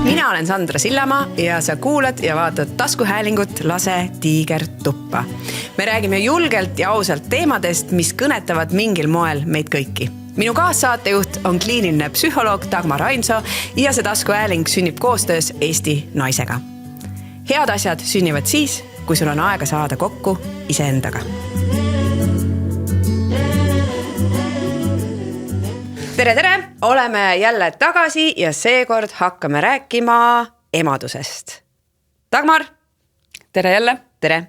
Mina olen Sandra Sillamaa ja sa kuulad ja vaatad taskuhäälingut Lase tiiger tuppa. Me räägime julgelt ja ausalt teemadest, mis kõnetavad mingil moel meid kõiki. Minu kaassaatejuht on kliiniline psühholoog Dagmar Ainso ja see taskuhääling sünnib koostöös Eesti naisega. Head asjad sünnivad siis, kui sul on aega saada kokku iseendaga. Tere! Oleme jälle tagasi ja seekord hakkame rääkima emadusest. Dagmar! Tere jälle! Tere!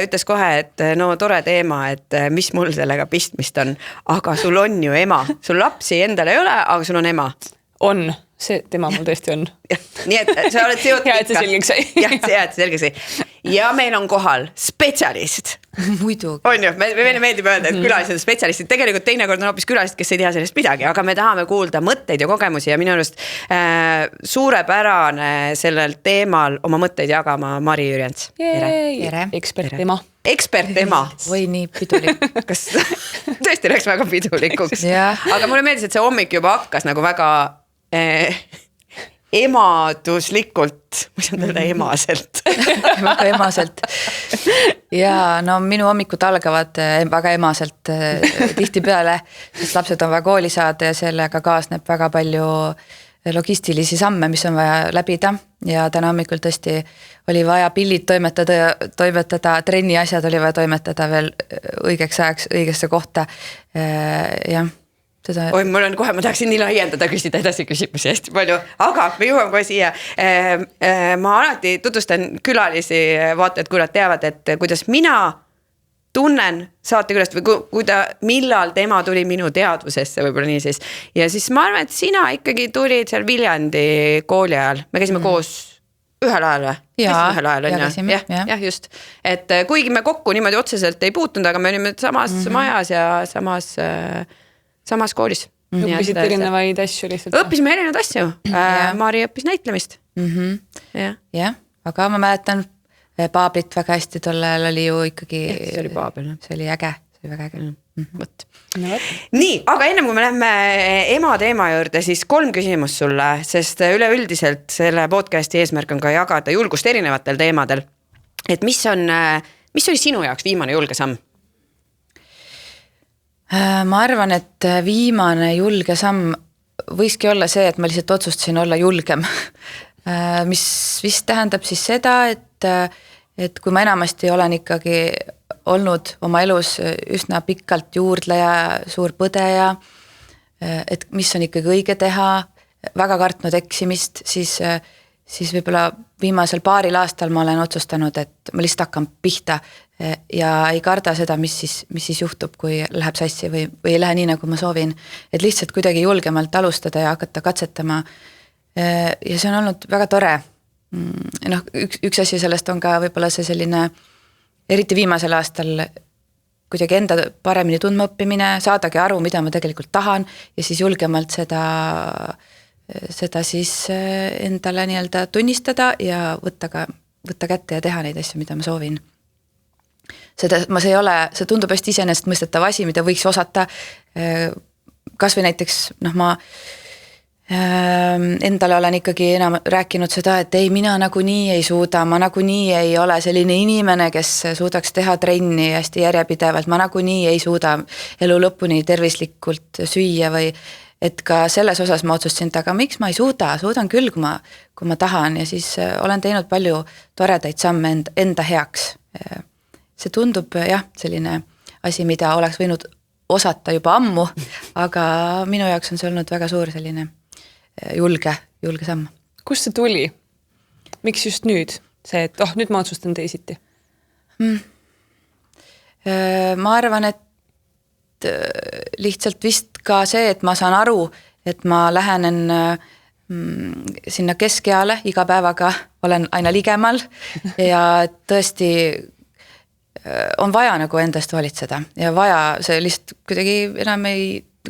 Ütles kohe, et no tore teema, et mis mul sellega pistmist on. Aga sul on ju ema. Sul lapsi endal ei ole, aga sul on ema. On. See tema mul tõesti on. Nii et sa oled seotud Hea, et see selgeks sai. Jah, et selgeks sai. Ja meil on kohal spetsialist. Muidu. On ju, meile meeldib öelda, et külalised on spetsialistid. Tegelikult teinekord on hoopis külalised, kes ei tea sellest midagi, aga me tahame kuulda mõtteid ja kogemusi ja minu arust suurepärane sellel teemal oma mõtteid jagama Mari Jürjens. Tere. Ekspert ema. Ekspert ema. Või nii pidulik. Kas tõesti läks väga pidulikuks? Aga mulle meeldis, et see hommik juba hakkas nagu väga emaduslikult, ma saan öelda emaselt. Väga emaselt. Ja no minu hommikud algavad väga emaselt tihti peale, sest lapsed on vaja kooli saada ja sellega kaasneb väga palju logistilisi samme, mis on vaja läbida. Ja täna hommikul tõesti oli vaja pillid toimetada, trenni asjad oli vaja toimetada veel õigeks ajaks, õigesse kohta. Jah. Oi, mul on kohe, ma tahaksin nii laiendada, küsida edasi küsimusi hästi palju, aga me jõuame kohe siia. Ma alati tutvustan külalisi vaatajad, kui nad teavad, et kuidas mina tunnen saatekülast või millal tema tuli minu teadvusesse, võib-olla nii siis. Ja siis ma arvan, et sina ikkagi tulid seal Viljandi kooli ajal. Me käisime koos ühel ajal või? Ühel ajal on ju. Jah, just. Et kuigi me kokku niimoodi otseselt ei puutunud, aga me olime samas majas ja samas koolis. Õppisid erinevaid asju lihtsalt. Õppisime erinevaid asju. Mari õppis näitlemist. Jah, aga ma mäletan Paablit väga hästi tollel oli ju ikkagi... See oli Paabil. See oli äge, see oli väga äge. Nii, aga ennem kui me lähme ema teema juurde, siis 3 küsimust sulle, sest üleüldiselt selle podcasti eesmärk on ka jagada julgust erinevatel teemadel. Et mis oli sinu jaoks viimane julge samm? Ma arvan, et viimane julge samm võiski olla see, et ma lihtsalt otsustasin olla julgem. Mis vist tähendab siis seda, et kui ma enamasti olen ikkagi olnud oma elus üsna pikalt juurdleja, suur põdeja, et mis on ikkagi õige teha, väga kartnud eksimist, siis võib-olla viimasel paaril aastal ma olen otsustanud, et ma lihtsalt hakkan pihta ja ei karda seda, mis siis juhtub, kui läheb sassi või ei lähe nii, nagu ma soovin. Et lihtsalt kuidagi julgemalt alustada ja hakata katsetama. Ja see on olnud väga tore. No, üks asi sellest on ka võib-olla see selline, eriti viimasel aastal kuidagi enda paremini tundma õppimine, saadagi aru, mida ma tegelikult tahan ja siis julgemalt seda siis endale nii-öelda tunnistada ja võtta kätte ja teha neid asju, mida ma soovin. See tundub hästi iseenesest mõistetav asi, mida võiks osata. Kas või näiteks, ma endale olen ikkagi enam rääkinud seda, et ei, mina nagunii ei suuda, ma nagunii ei ole selline inimene, kes suudaks teha trenni hästi järjepidevalt, ma nagunii ei suuda elu lõpuni tervislikult süüa või et ka selles osas ma otsustasin, aga miks ma ei suudan küll, kui ma tahan ja siis olen teinud palju toredaid samme enda heaks. See tundub jah, selline asi, mida oleks võinud osata juba ammu, aga minu jaoks on see olnud väga suur selline julge samm. Kust see tuli? Miks just nüüd? See, et nüüd ma otsustan teisiti. Ma arvan, et lihtsalt vist ka see, et ma saan aru, et ma lähenen sinna keskeale iga päevaga, olen aina ligemal ja tõesti on vaja nagu endast valitseda ja vaja see lihtsalt kuidagi enam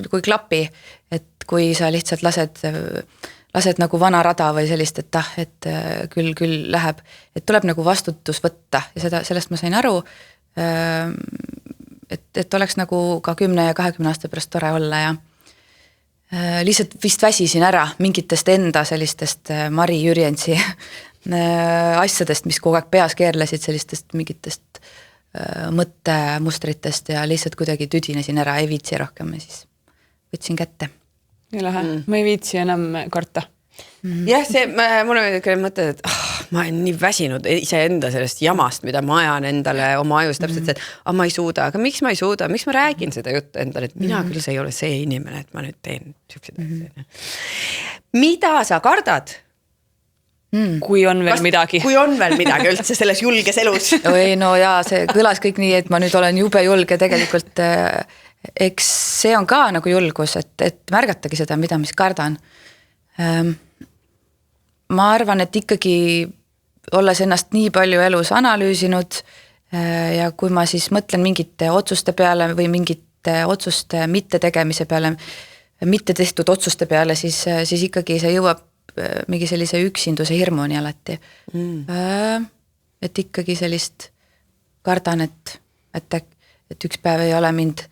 kui klapi, et kui sa lihtsalt lased nagu vana rada või sellist, et küll läheb, et tuleb nagu vastutus võtta ja sellest ma sain aru, et oleks nagu ka 10 ja 20 aasta pärast tore olla lihtsalt vist väsisin ära mingitest enda sellistest Mari Jürjensi asjadest, mis kogu aeg peas keerlesid, sellistest mingitest mõttemustritest ja lihtsalt kuidagi tüdinesin ära, ei viitsi rohkem ja siis võtsin kätte. Nii lähe, ma ei viitsi enam karta. Jah, mulle küll mõtled, et ma olen nii väsinud iseenda sellest jamast, mida ma ajan endale oma ajus täpselt, et ma ei suuda, aga miks ma ei suuda, miks ma räägin seda juttu endale, et mina küll see ei ole see inimene, et ma nüüd teen siukseid asju. Mida sa kardad? Kui on veel midagi. Kui on veel midagi üldse selles julges elus? Oi, no jaa, see kõlas kõik nii, et ma nüüd olen jube julge tegelikult. Eks see on ka nagu julgus, et märgatagi seda, mida mis kardan. Ma arvan, et ikkagi olles ennast nii palju elus analüüsinud ja kui ma siis mõtlen mingite otsuste peale või mingite otsuste mitte tegemise peale, mitte tehtud otsuste peale, siis ikkagi see jõuab mingi sellise üksinduse hirmuni alati. Et ikkagi sellist kardan, et üks päev ei ole mind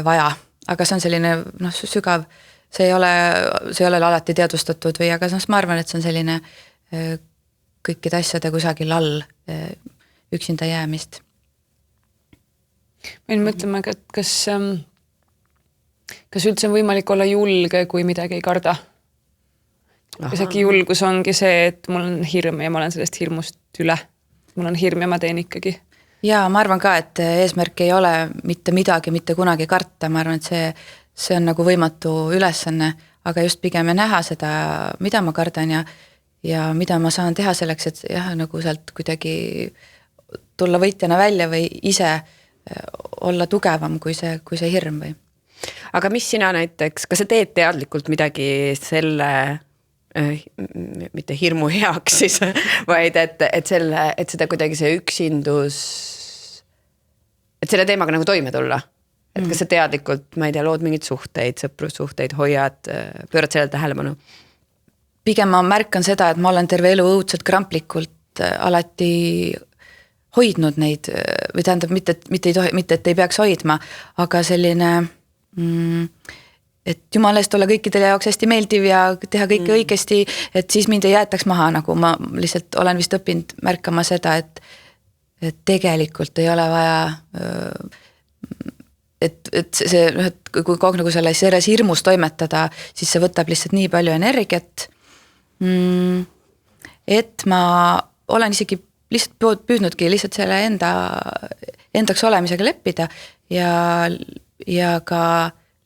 vaja, aga see on selline sügav, see ei ole alati teadvustatud või, aga ma arvan, et see on selline kõikide asjade kusagil all üksinda jäämist. Ma olin mõtlema, et kas üldse on võimalik olla julge, kui midagi ei karda? Kas äkki julgus ongi see, et mul on hirm ja ma olen sellest hirmust üle. Mul on hirm ja ma teen ikkagi. Ja ma arvan ka, et eesmärk ei ole mitte midagi, mitte kunagi karta. Ma arvan, et see on nagu võimatu ülesanne, aga just pigem näha seda, mida ma kardan ja mida ma saan teha selleks, et nagu sealt kuidagi tulla võitjana välja või ise olla tugevam kui see hirm või. Aga mis sina näiteks, kas sa teed teadlikult midagi selle mitte hirmu heaks siis, vaid et seda kuidagi see üksindus, et selle teemaga nagu toime tulla. Et kas sa teadlikult, ma ei tea, lood mingid suhteid, sõprussuhteid, hoiad, pöörad sellele tähelepanu? Pigem ma märkan seda, et ma olen terve elu õudselt kramplikult alati hoidnud neid, või tähendab mitte, et ei peaks hoidma, aga selline et jumala eest olla kõikidele jaoks hästi meeldiv ja teha kõike õigesti, et siis mind ei jäetaks maha, nagu ma lihtsalt olen vist õppinud märkama seda, et tegelikult ei ole vaja, et see, kui kogu nagu selles hirmus toimetada, siis see võtab lihtsalt nii palju energiat, et ma olen isegi lihtsalt püüdnudki lihtsalt selle endaks olemisega leppida ja ka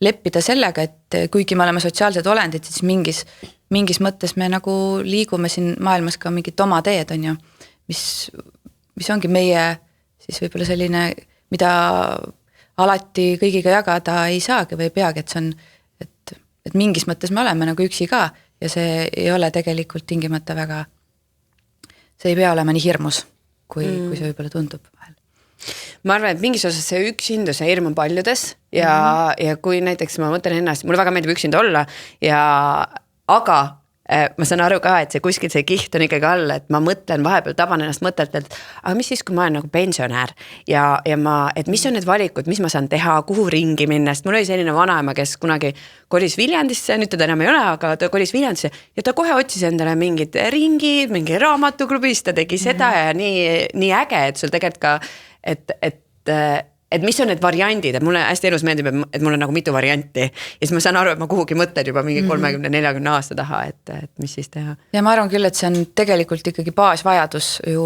leppida sellega, et kuigi me oleme sotsiaalsed olendid, siis mingis mõttes me nagu liigume siin maailmas ka mingit oma teed, on ju, mis ongi meie siis võib-olla selline, mida alati kõigiga jagada ei saagi või ei peagi, et see on, et mingis mõttes me oleme nagu üksi ka ja see ei ole tegelikult tingimata väga, see ei pea olema nii hirmus, kui see võib-olla tundub vahel. Ma arvan, et mingis osas see üksindus ja hirm on paljudes ja kui näiteks ma mõtlen ennast, mulle väga meeldib üksinda olla aga ma saan aru ka, et see kuskil see kiht on ikkagi all, et ma mõtlen vahepeal, taban ennast mõtelt, et aga mis siis, kui ma olen nagu pensionär ja et mis on need valikud, mis ma saan teha, kuhu ringi minna, sest mul oli selline vanaema, kes kunagi kolis Viljandisse, nüüd teda enam ei ole, aga ta kolis Viljandisse ja ta kohe otsis endale mingid ringid, mingi raamatuklubis, ta tegi seda ja nii äge, et sul tegelikult ka et mis on need variandid, et mulle hästi elus meeldib, et mul on nagu mitu varianti ja siis ma saan aru, et ma kuhugi mõtlen juba mingi 30-40 aasta taha, et mis siis teha. Ja ma arvan küll, et see on tegelikult ikkagi baasvajadus ju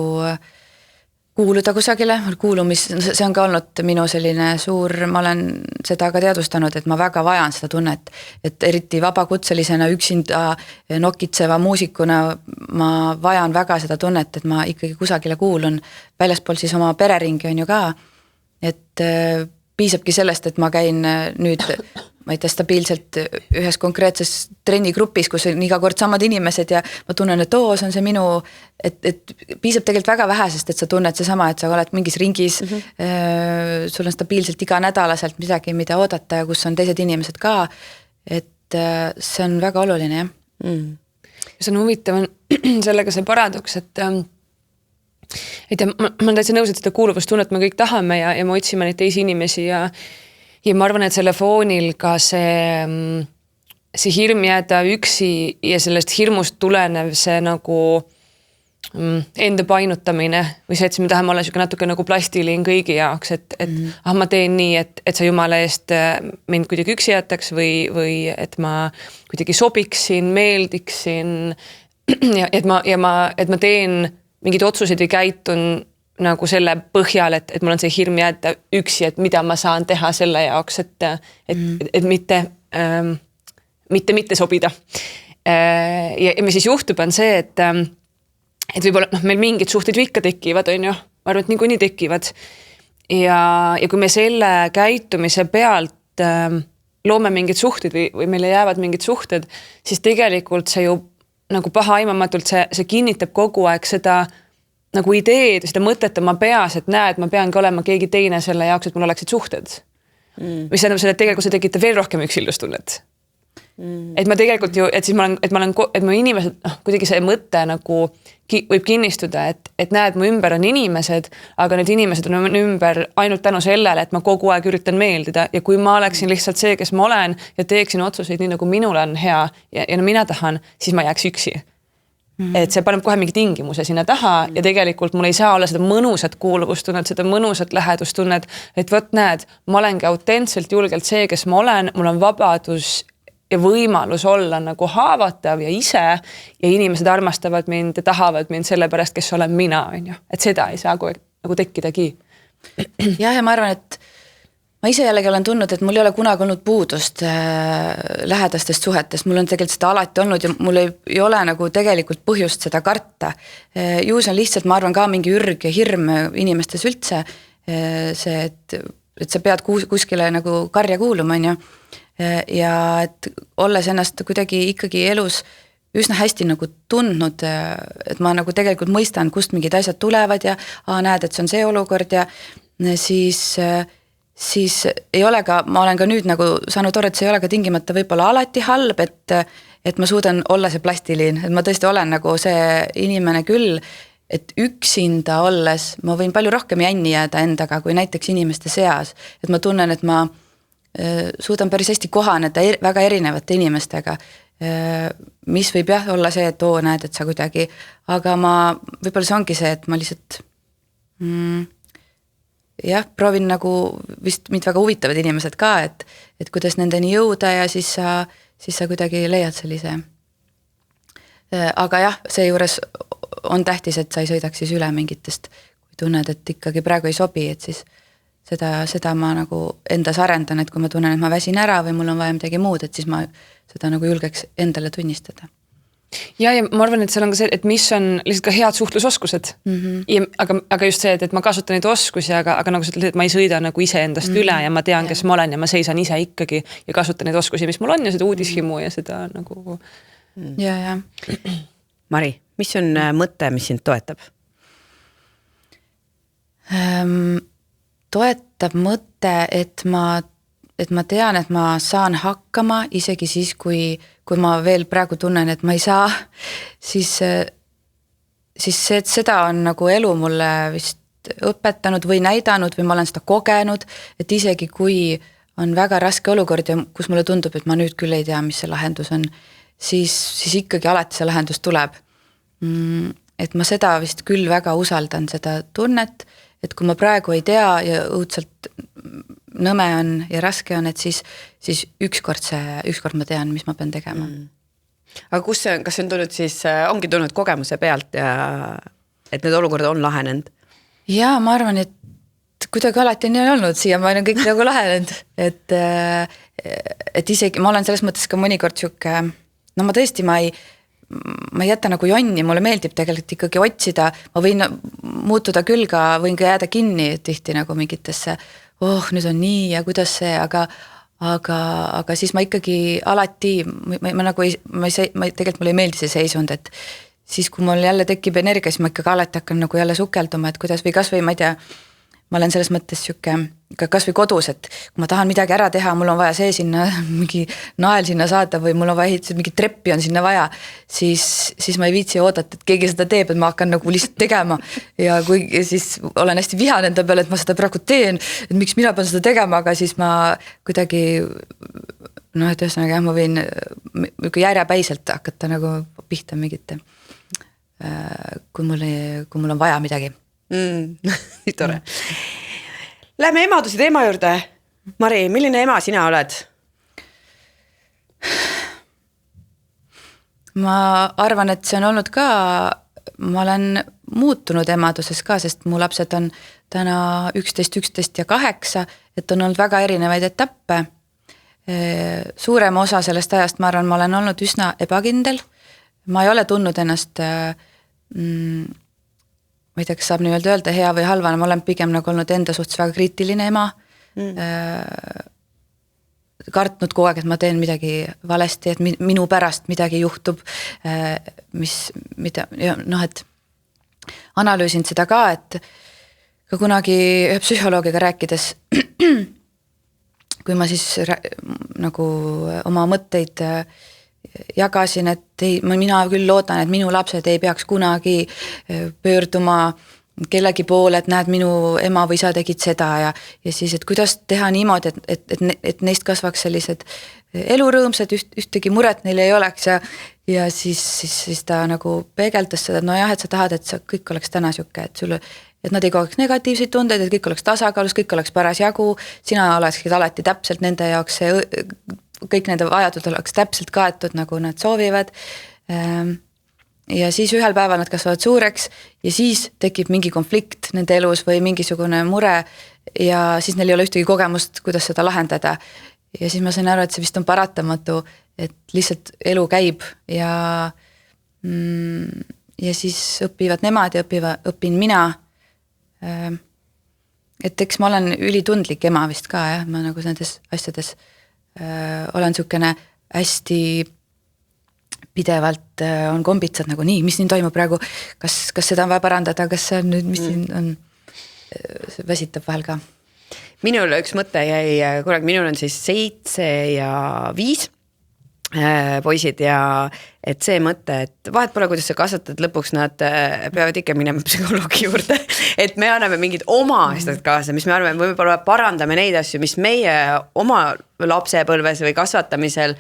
kuuluda kusagile, see on ka olnud minu selline suur, ma olen seda ka teadvustanud, et ma väga vajan seda tunnet, et eriti vabakutselisena üksinda nokitseva muusikuna ma vajan väga seda tunnet, et ma ikkagi kusagile kuulun, väljaspool siis oma pereringi on ju ka, et piisabki sellest, et ma käin nüüd, ma ei tea, stabiilselt ühes konkreetses trennigrupis, kus on iga kord samad inimesed ja ma tunnen, et see on see minu, et piisab tegelikult väga vähesest, et sa tunned seesama, et sa oled mingis ringis, sul on stabiilselt iga nädalaselt midagi, mida oodata ja kus on teised inimesed ka, et see on väga oluline, jah. See on huvitav sellega see paradoks, et ma olen täitsa nõus, et seda kuuluvustunnet me kõik tahame ja me otsime neid teisi inimesi ja ma arvan, et selle foonil ka see see hirm jääda üksi ja sellest hirmust tulenev see nagu enda painutamine või see, et siis me tahame olla siuke natuke nagu plastiliin kõigi jaoks, et ma teen nii, et sa jumala eest mind kuidagi üksi jätaks või et ma kuidagi sobiksin, meeldiksin ja et ma teen mingeid otsuseid või käitun nagu selle põhjal, et mul on see hirm jääda üksi, et mida ma saan teha selle jaoks, et mitte sobida. Ja mis siis juhtub, on see, et võib-olla meil mingid suhted ikka tekivad, on ju, ma arvan, et niikuinii tekivad. Ja kui me selle käitumise pealt loome mingid suhted või meile jäävad mingid suhted, siis tegelikult see ju nagu pahaimamatult see kinnitab kogu aeg seda nagu ideed, seda mõtet oma peas, et näed, ma peangi olema keegi teine selle jaoks, et mul oleksid suhted. Mis tähendab selle, et tegelikult see tekitab veel rohkem üksildustunnet. Et ma tegelikult ju, et mu inimesed, kuidagi see mõte nagu võib kinnistuda, et näed, mu ümber on inimesed, aga need inimesed on ümber ainult tänu sellele, et ma kogu aeg üritan meeldida ja kui ma oleksin lihtsalt see, kes ma olen ja teeksin otsuseid nii, nagu minul on hea ja mina tahan, siis ma jääks üksi. Et see paneb kohe mingi tingimuse sinna taha ja tegelikult mul ei saa olla seda mõnusat kuuluvustunnet, seda mõnusat lähedustunnet, et võt näed, ma olengi autentselt julgelt see, kes ma olen, mul on vabadus ja võimalus olla nagu haavatav ja ise ja inimesed armastavad mind ja tahavad mind sellepärast, kes olen mina, on ju. Et seda ei saa nagu tekkidagi. Ja ma arvan, et ma ise jällegi olen tundnud, et mul ei ole kunagi olnud puudust lähedastest suhetest. Mul on tegelikult seda alati olnud ja mul ei ole nagu tegelikult põhjust seda karta. Ju see on lihtsalt, ma arvan, ka mingi ürg ja hirm inimestes üldse. See, et sa pead kuskile nagu karja kuuluma, on ju. Ja et olles ennast kuidagi ikkagi elus üsna hästi nagu tundnud, et ma nagu tegelikult mõistan, kust mingid asjad tulevad ja näed, et see on see olukord ja siis ei ole ka, ma olen ka nüüd nagu saanud aru, et see ei ole ka tingimata võib-olla alati halb, et ma suudan olla see plastiliin, et ma tõesti olen nagu see inimene küll, et üksinda olles ma võin palju rohkem jänni jääda endaga kui näiteks inimeste seas, et ma tunnen, et ma suudan päris hästi kohaneda väga erinevate inimestega, mis võib jah olla see, et näed, et sa kuidagi, aga võib-olla see ongi see, et ma lihtsalt proovin nagu vist mind väga huvitavad inimesed ka, et kuidas nendeni jõuda ja siis sa kuidagi leiad sellise. Aga jah, see juures on tähtis, et sa ei sõidaks siis üle mingitest, kui tunned, et ikkagi praegu ei sobi, et siis seda ma nagu endas arendan, et kui ma tunnen, et ma väsin ära või mul on vaja midagi muud, et siis ma seda nagu julgeks endale tunnistada. Ja ma arvan, et seal on ka see, et mis on lihtsalt ka head suhtlusoskused. Aga just see, et ma kasutan neid oskusi, aga nagu sa ütled, et ma ei sõida nagu ise endast üle ja ma tean, kes ma olen ja ma seisan ise ikkagi ja kasutan neid oskusi, mis mul on ja seda uudishimu ja seda nagu. Ja. Mari, mis on mõte, mis sind toetab? Toetab mõte, et ma tean, et ma saan hakkama isegi siis, kui ma veel praegu tunnen, et ma ei saa, siis seda on nagu elu mulle vist õpetanud või näidanud või ma olen seda kogenud, et isegi kui on väga raske olukord ja kus mulle tundub, et ma nüüd küll ei tea, mis see lahendus on, siis ikkagi alati see lahendus tuleb. Et ma seda vist küll väga usaldan, seda tunnet, et kui ma praegu ei tea ja õudselt nõme on ja raske on, et siis ükskord ma tean, mis ma pean tegema. Aga kas see on tulnud siis, ongi tulnud kogemuse pealt ja et need olukorrad on lahenenud? Ja ma arvan, et kuidagi alati on nii olnud, siiamaani on kõik nagu lahenenud, et isegi ma olen selles mõttes ka mõnikord siuke, no ma tõesti, ma ei jäta nagu jonni, mulle meeldib tegelikult ikkagi otsida, ma võin muutuda küll ka, võin ka jääda kinni tihti nagu mingitesse, nüüd on nii ja kuidas see, aga siis ma ikkagi alati, ma tegelikult mulle ei meeldi see seisund, et siis kui mul jälle tekib energia, siis ma ikkagi alati hakkan nagu jälle sukelduma, et kuidas või kas või ma ei tea, ma olen selles mõttes siuke, kas või kodus, et kui ma tahan midagi ära teha, mul on vaja see sinna, mingi nael sinna saada või mul on vaja ehitada, mingi treppi on sinna vaja, siis ma ei viitsi oodata, et keegi seda teeb, et ma hakkan nagu lihtsalt tegema ja kui siis olen hästi vihane enda peale, et ma seda praegu teen, et miks mina pean seda tegema, aga siis ma kuidagi et ühesõnaga jah, ma võin kui järjepäiselt hakata nagu pihta mingit, kui mul on vaja midagi. Nii tore. Lähme emaduse teema juurde. Mari, milline ema sina oled? Ma arvan, et see on olnud ka, ma olen muutunud emaduses ka, sest mu lapsed on täna 11, 11 ja 8, et on olnud väga erinevaid etappe. Suurema osa sellest ajast, ma arvan, ma olen olnud üsna ebakindel. Ma ei ole tundnud ennast, ma ei tea, kas saab nii öelda hea või halvana, ma olen pigem nagu olnud enda suhtes väga kriitiline ema. Kartnud kogu aeg, et ma teen midagi valesti, et minu pärast midagi juhtub, et analüüsinud seda ka, et ka kunagi ühe psühholoogiga rääkides, kui ma siis nagu oma mõtteid jagasin, et mina küll loodan, et minu lapsed ei peaks kunagi pöörduma kellegi poole, et näed, minu ema või isa tegid seda ja siis, et kuidas teha niimoodi, et neist kasvaks sellised elurõõmsad, ühtegi muret neil ei oleks ja siis ta nagu peegeldas seda, et nojah, et sa tahad, et kõik oleks täna siuke, et nad ei kogeks negatiivseid tundeid, et kõik oleks tasakaalus, kõik oleks paras jagu, sina oleksid alati täpselt nende jaoks, kõik nende vajadused oleks täpselt kaetud, nagu nad soovivad. Ja siis ühel päeval nad kasvavad suureks ja siis tekib mingi konflikt nende elus või mingisugune mure ja siis neil ei ole ühtegi kogemust, kuidas seda lahendada. Ja siis ma sain aru, et see vist on paratamatu, et lihtsalt elu käib ja siis õpivad nemad ja õpin mina. Et eks ma olen ülitundlik ema vist ka, jah, ma nagu nendes asjades olen niisugune hästi pidevalt on kombitsad nagu nii, mis siin toimub praegu, kas seda on vaja parandada, kas see on nüüd, mis siin on, väsitab vahel ka. Minul üks mõte jäi, minul on siis 7 ja 5 poisid ja et see mõte, et vahet pole, kuidas sa kasvatad, lõpuks nad peavad ikka minema psühholoogi juurde, et me anname mingid oma asjad kaasa, mis me arvame, võib-olla parandame neid asju, mis meie oma lapsepõlves või kasvatamisel,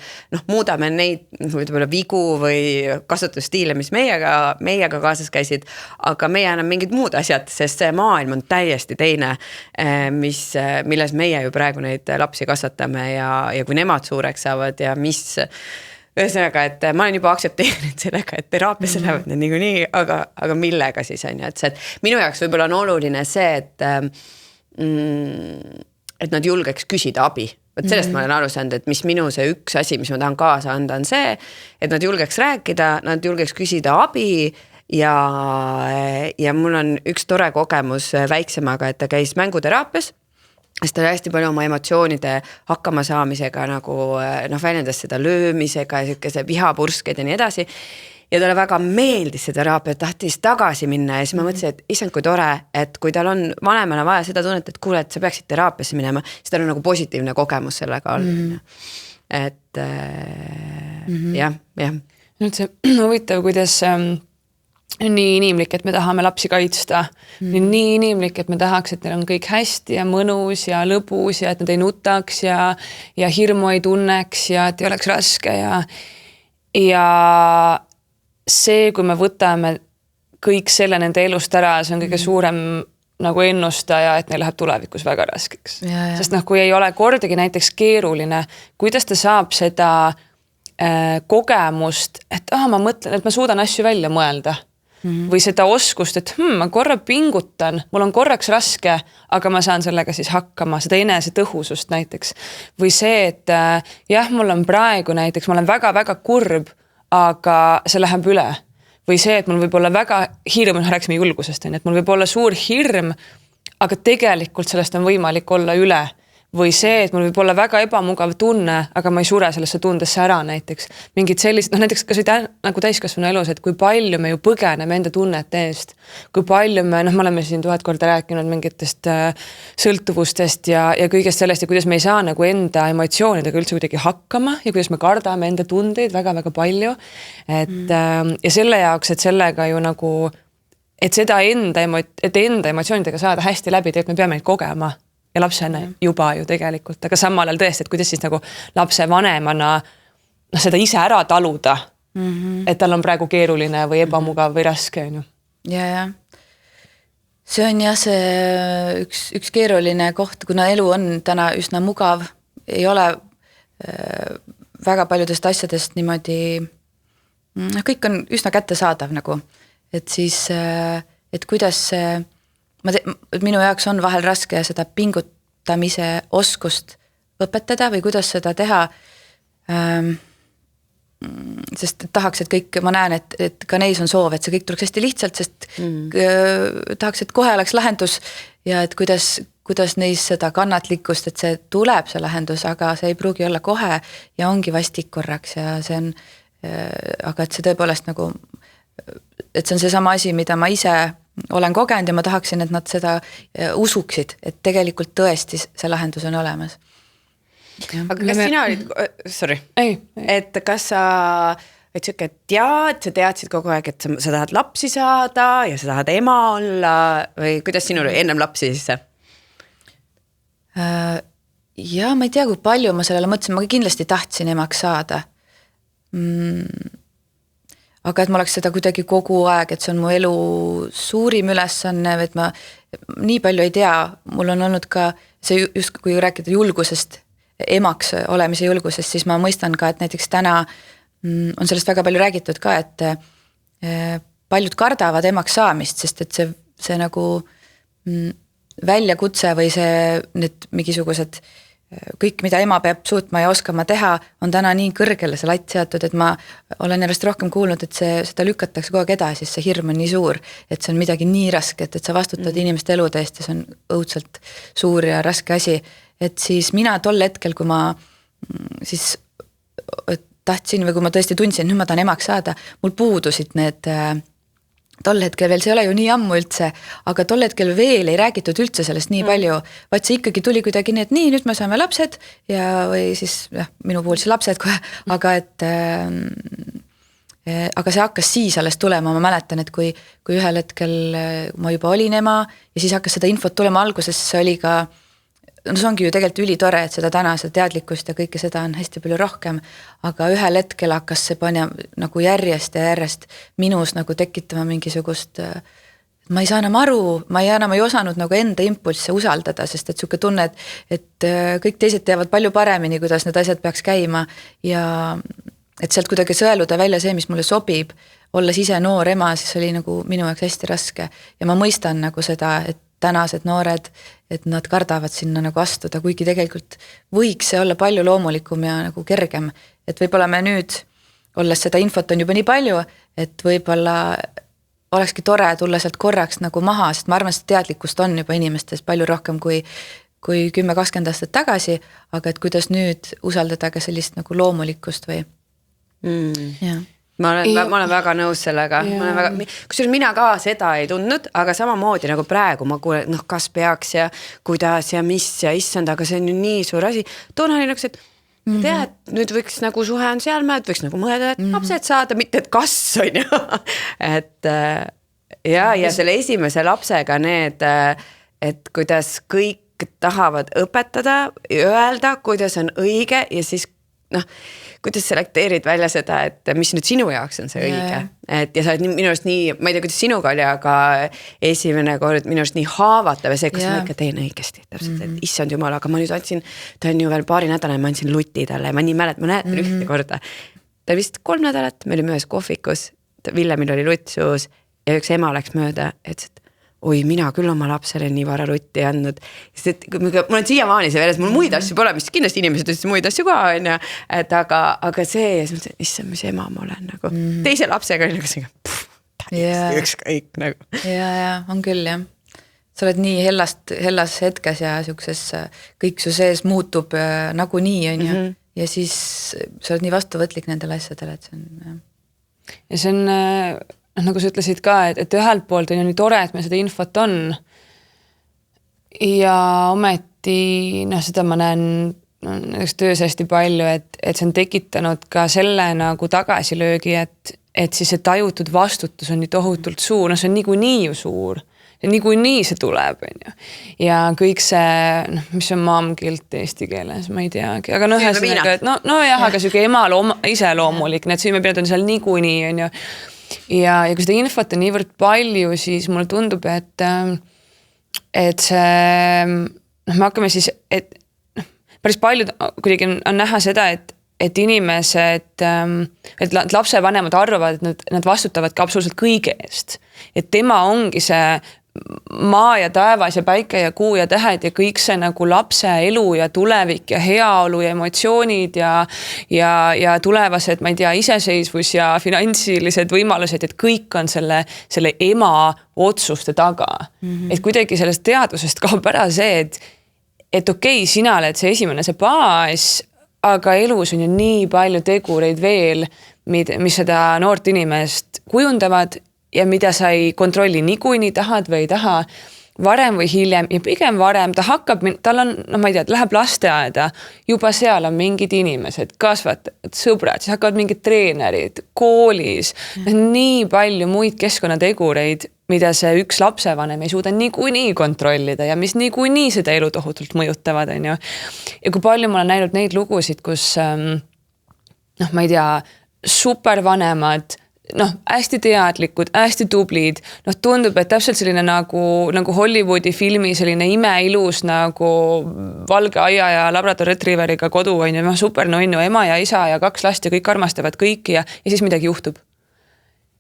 muudame neid võib-olla vigu või kasvatusstiile, mis meiega kaasas käisid, aga meie anname mingid muud asjad, sest see maailm on täiesti teine, milles meie ju praegu neid lapsi kasvatame ja kui nemad suureks saavad ja mis ühesõnaga, et ma olen juba aktsepteerinud sellega, et teraapiasse lähevad need niikuinii, aga millega siis on ju, et see, et minu jaoks võib-olla on oluline see, et nad julgeks küsida abi. Võt sellest ma olen aru saanud, et mis minu see üks asi, mis ma tahan kaasa anda, on see, et nad julgeks rääkida, nad julgeks küsida abi ja mul on üks tore kogemus väiksemaga, et ta käis mänguteraapias, sest ta hästi palju oma emotsioonide hakkama saamisega nagu väljendas seda löömisega ja siukese vihapurskeid ja nii edasi. Ja talle väga meeldis see teraapia, tahtis tagasi minna ja siis ma mõtlesin, et issand, kui tore, et kui tal on vanemana vaja seda tunnet, et kuule, et sa peaksid teraapiasse minema, siis tal on nagu positiivne kogemus sellega olla. Et jah. Nüüd see huvitav, kuidas nii inimlik, et me tahame lapsi kaitsta. Nii inimlik, et me tahaks, et neil on kõik hästi ja mõnus ja lõbus ja et nad ei nutaks ja hirmu ei tunneks ja et ei oleks raske ja see, kui me võtame kõik selle nende elust ära, see on kõige suurem nagu ennustaja, et neil läheb tulevikus väga raskeks. Sest kui ei ole kordagi näiteks keeruline, kuidas ta saab seda kogemust, et ma mõtlen, et ma suudan asju välja mõelda. Või seda oskust, et ma korra pingutan, mul on korraks raske, aga ma saan sellega siis hakkama, seda enese tõhusust näiteks. Või see, et jah, mul on praegu näiteks, ma olen väga-väga kurb, aga see läheb üle. Või see, et mul võib olla väga hirm, rääksime julgusest, et mul võib olla suur hirm, aga tegelikult sellest on võimalik olla üle. Või see, et mul võib olla väga ebamugav tunne, aga ma ei sure sellesse tundesse ära näiteks. Mingid sellised, näiteks kas nagu täiskasvanu elus, et kui palju me ju põgeneme enda tunnete eest. Kui palju me oleme siin 1000 korda rääkinud mingitest sõltuvustest ja kõigest sellest ja kuidas me ei saa nagu enda emotsioonidega üldse kuidagi hakkama ja kuidas me kardame enda tundeid väga-väga palju. Ja selle jaoks, et sellega ju nagu, et seda enda emotsioonidega saada hästi läbi, et me peame neid kogema. Ja lapsena juba ju tegelikult, aga samal ajal tõesti, et kuidas siis nagu lapse vanemana noh, seda ise ära taluda, et tal on praegu keeruline või ebamugav või raske, on ju. Ja. See on jah see üks keeruline koht, kuna elu on täna üsna mugav, ei ole väga paljudest asjadest niimoodi, kõik on üsna kättesaadav nagu, et siis, et kuidas minu jaoks on vahel raske seda pingutamise oskust õpetada või kuidas seda teha, sest tahaks, et kõik, ma näen, et ka neis on soov, et see kõik tuleks hästi lihtsalt, sest tahaks, et kohe oleks lahendus ja et kuidas neis seda kannatlikkust, et see tuleb see lahendus, aga see ei pruugi olla kohe ja ongi vastik korraks ja see on, aga et see tõepoolest nagu, et see on seesama asi, mida ma ise olen kogenud ja ma tahaksin, et nad seda usuksid, et tegelikult tõesti see lahendus on olemas. Aga kas sina olid, sorry, et kas sa, et siuke sa teadsid kogu aeg, et sa tahad lapsi saada ja sa tahad ema olla või kuidas sinul ennem lapsi siis? Ja ma ei tea, kui palju ma sellele mõtlesin, ma kindlasti tahtsin emaks saada. Aga et ma oleks seda kuidagi kogu aeg, et see on mu elu suurim ülesanne, et ma nii palju ei tea, mul on olnud ka see just, kui rääkida julgusest, emaks olemise julgusest, siis ma mõistan ka, et näiteks täna on sellest väga palju räägitud ka, et paljud kardavad emaks saamist, sest et see nagu väljakutse või see need mingisugused kõik, mida ema peab suutma ja oskama teha, on täna nii kõrgele see latt seatud, et ma olen järjest rohkem kuulnud, et seda lükatakse kogu aeg edasi, see hirm on nii suur, et see on midagi nii raske, et sa vastutad inimeste elude eest ja see on õudselt suur ja raske asi. Et siis mina tol hetkel, kui ma siis tahtsin või kui ma tõesti tundsin, nüüd ma tahan emaks saada, mul puudusid need tol hetkel veel, see ei ole ju nii ammu üldse, aga tol hetkel veel ei räägitud üldse sellest nii palju, vaid see ikkagi tuli kuidagi nii, et nii, nüüd me saame lapsed ja või siis minu puhul siis lapsed kohe, aga aga see hakkas siis alles tulema, ma mäletan, et kui ühel hetkel ma juba olin ema ja siis hakkas seda infot tulema alguses, see oli ka no see ongi ju tegelikult ülitore, et seda täna, seda teadlikkust ja kõike seda on hästi palju rohkem, aga ühel hetkel hakkas see panna nagu järjest ja järjest minus nagu tekitama mingisugust, ma ei saa enam aru, ma enam ei osanud nagu enda impulsse usaldada, sest et siuke tunne, et kõik teised teavad palju paremini, kuidas need asjad peaks käima ja et sealt kuidagi sõeluda välja see, mis mulle sobib, olles ise noor ema, siis oli nagu minu jaoks hästi raske ja ma mõistan nagu seda, et tänased noored, et nad kardavad sinna nagu astuda, kuigi tegelikult võiks see olla palju loomulikum ja nagu kergem, et võib-olla me nüüd, olles seda infot on juba nii palju, et võib-olla olekski tore tulla sealt korraks nagu maha, sest ma arvan, et teadlikkust on juba inimestes palju rohkem kui 10-20 aastat tagasi, aga et kuidas nüüd usaldada ka sellist nagu loomulikkust või jah. Ma olen väga nõus sellega, kusjuures mina ka seda ei tundnud, aga samamoodi nagu praegu ma kuulen, kas peaks ja kuidas ja mis ja issand, aga see on ju nii suur asi. Toona oli nagu see, et tea, et nüüd võiks nagu suhe on seal, et võiks nagu mõelda, et lapsed saada, mitte et kas on ju. Et ja selle esimese lapsega need, et kuidas kõik tahavad õpetada, öelda, kuidas on õige ja siis kuidas selekteerid välja seda, et mis nüüd sinu jaoks on see õige. Et ja sa oled minu arust nii, ma ei tea, kuidas sinuga oli, aga esimene kord minu arust nii haavatav ja see, kus ma ikka teen õigesti. Täpselt, et issand jumal, aga ma nüüd andsin, ta on ju veel paari nädala ja ma andsin luti talle ja ma nii mäletan ühte korda. Ta vist 3 nädalat, me olime ühes kohvikus, Villemil oli lutt suus ja üks ema läks mööda, et oi, mina küll oma lapsele nii vara lutti andnud. Sest et mul on siiamaani see veres, mul muid asju pole, mis kindlasti inimesed ütlesid muid asju ka, on ja, et aga see, ja siis mõtlesin, issand, mis ema ma olen nagu. Teise lapsega oli nagu see ükskõik nagu. Ja, on küll, jah. Sa oled nii hellas hetkes ja siukses, kõik su sees muutub nagu nii, on ju. Ja siis sa oled nii vastuvõtlik nendele asjadele, et see on, ja see on nagu sa ütlesid ka, et ühelt poolt on ju nii tore, et meil seda infot on ja ometi seda ma näen näiteks töös hästi palju, et see on tekitanud ka selle nagu tagasilöögi, et siis see tajutud vastutus on nii tohutult suur, see on niikuinii ju suur, niikuinii see tuleb, on ju. Ja kõik see, noh, mis on mom guilt eesti keeles, ma ei teagi, aga noh, ühesõnaga, et jah, aga siuke iseloomulik, need süümepinnad on seal niikuinii, on ju. Ja kui seda infot on niivõrd palju, siis mulle tundub, et see, me hakkame siis, et päris paljud kuidagi on näha seda, et inimesed, et lapsevanemad arvavad, et nad vastutavadki absoluutselt kõige eest. Et tema ongi see maa ja taevas ja päike ja kuu ja tähed ja kõik see nagu lapse elu ja tulevik ja heaolu ja emotsioonid ja tulevased, ma ei tea, iseseisvus ja finantsilised võimalused, et kõik on selle ema otsuste taga. Et kuidagi sellest teadvusest kaob ära see, et okei, sina oled see esimene, see baas, aga elus on ju nii palju tegureid veel, mis seda noort inimest kujundavad ja mida sa ei kontrolli niikuinii tahad või ei taha, varem või hiljem ja pigem varem ta hakkab, tal on, no ma ei tea, läheb lasteaeda, juba seal on mingid inimesed, kasvatajad, sõbrad, siis hakkavad mingid treenerid, koolis, nii palju muid keskkonnategureid, mida see üks lapsevanem ei suuda niikuinii kontrollida ja mis niikuinii seda elu tohutult mõjutavad, on ju. Ja kui palju ma olen näinud neid lugusid, kus noh, ma ei tea, supervanemad, noh, hästi teadlikud, hästi tublid, noh, tundub, et täpselt selline nagu Hollywoodi filmi selline imeilus nagu valge aia ja Labrador Retrieveriga kodu, on ju, super nonnu, ema ja isa ja 2 last ja kõik armastavad kõiki ja siis midagi juhtub.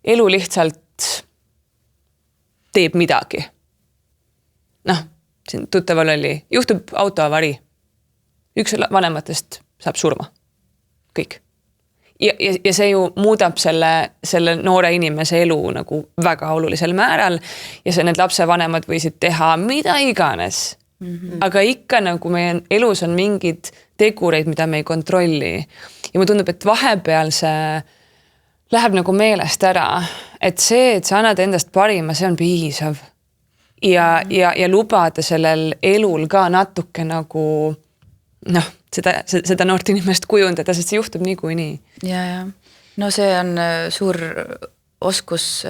Elu lihtsalt teeb midagi. Noh, siin tuttaval oli, juhtub autoavari. Üks vanematest saab surma. Kõik. Ja see ju muudab selle noore inimese elu nagu väga olulisel määral ja need lapsevanemad võisid teha mida iganes. Aga ikka nagu meie elus on mingid tegureid, mida me ei kontrolli. Ja mulle tundub, et vahepeal see läheb nagu meelest ära, et see, et sa annad endast parima, see on piisav. Ja lubada sellel elul ka natuke nagu noh, seda noort inimest kujundada, sest see juhtub niikuinii. Ja. No see on suur oskus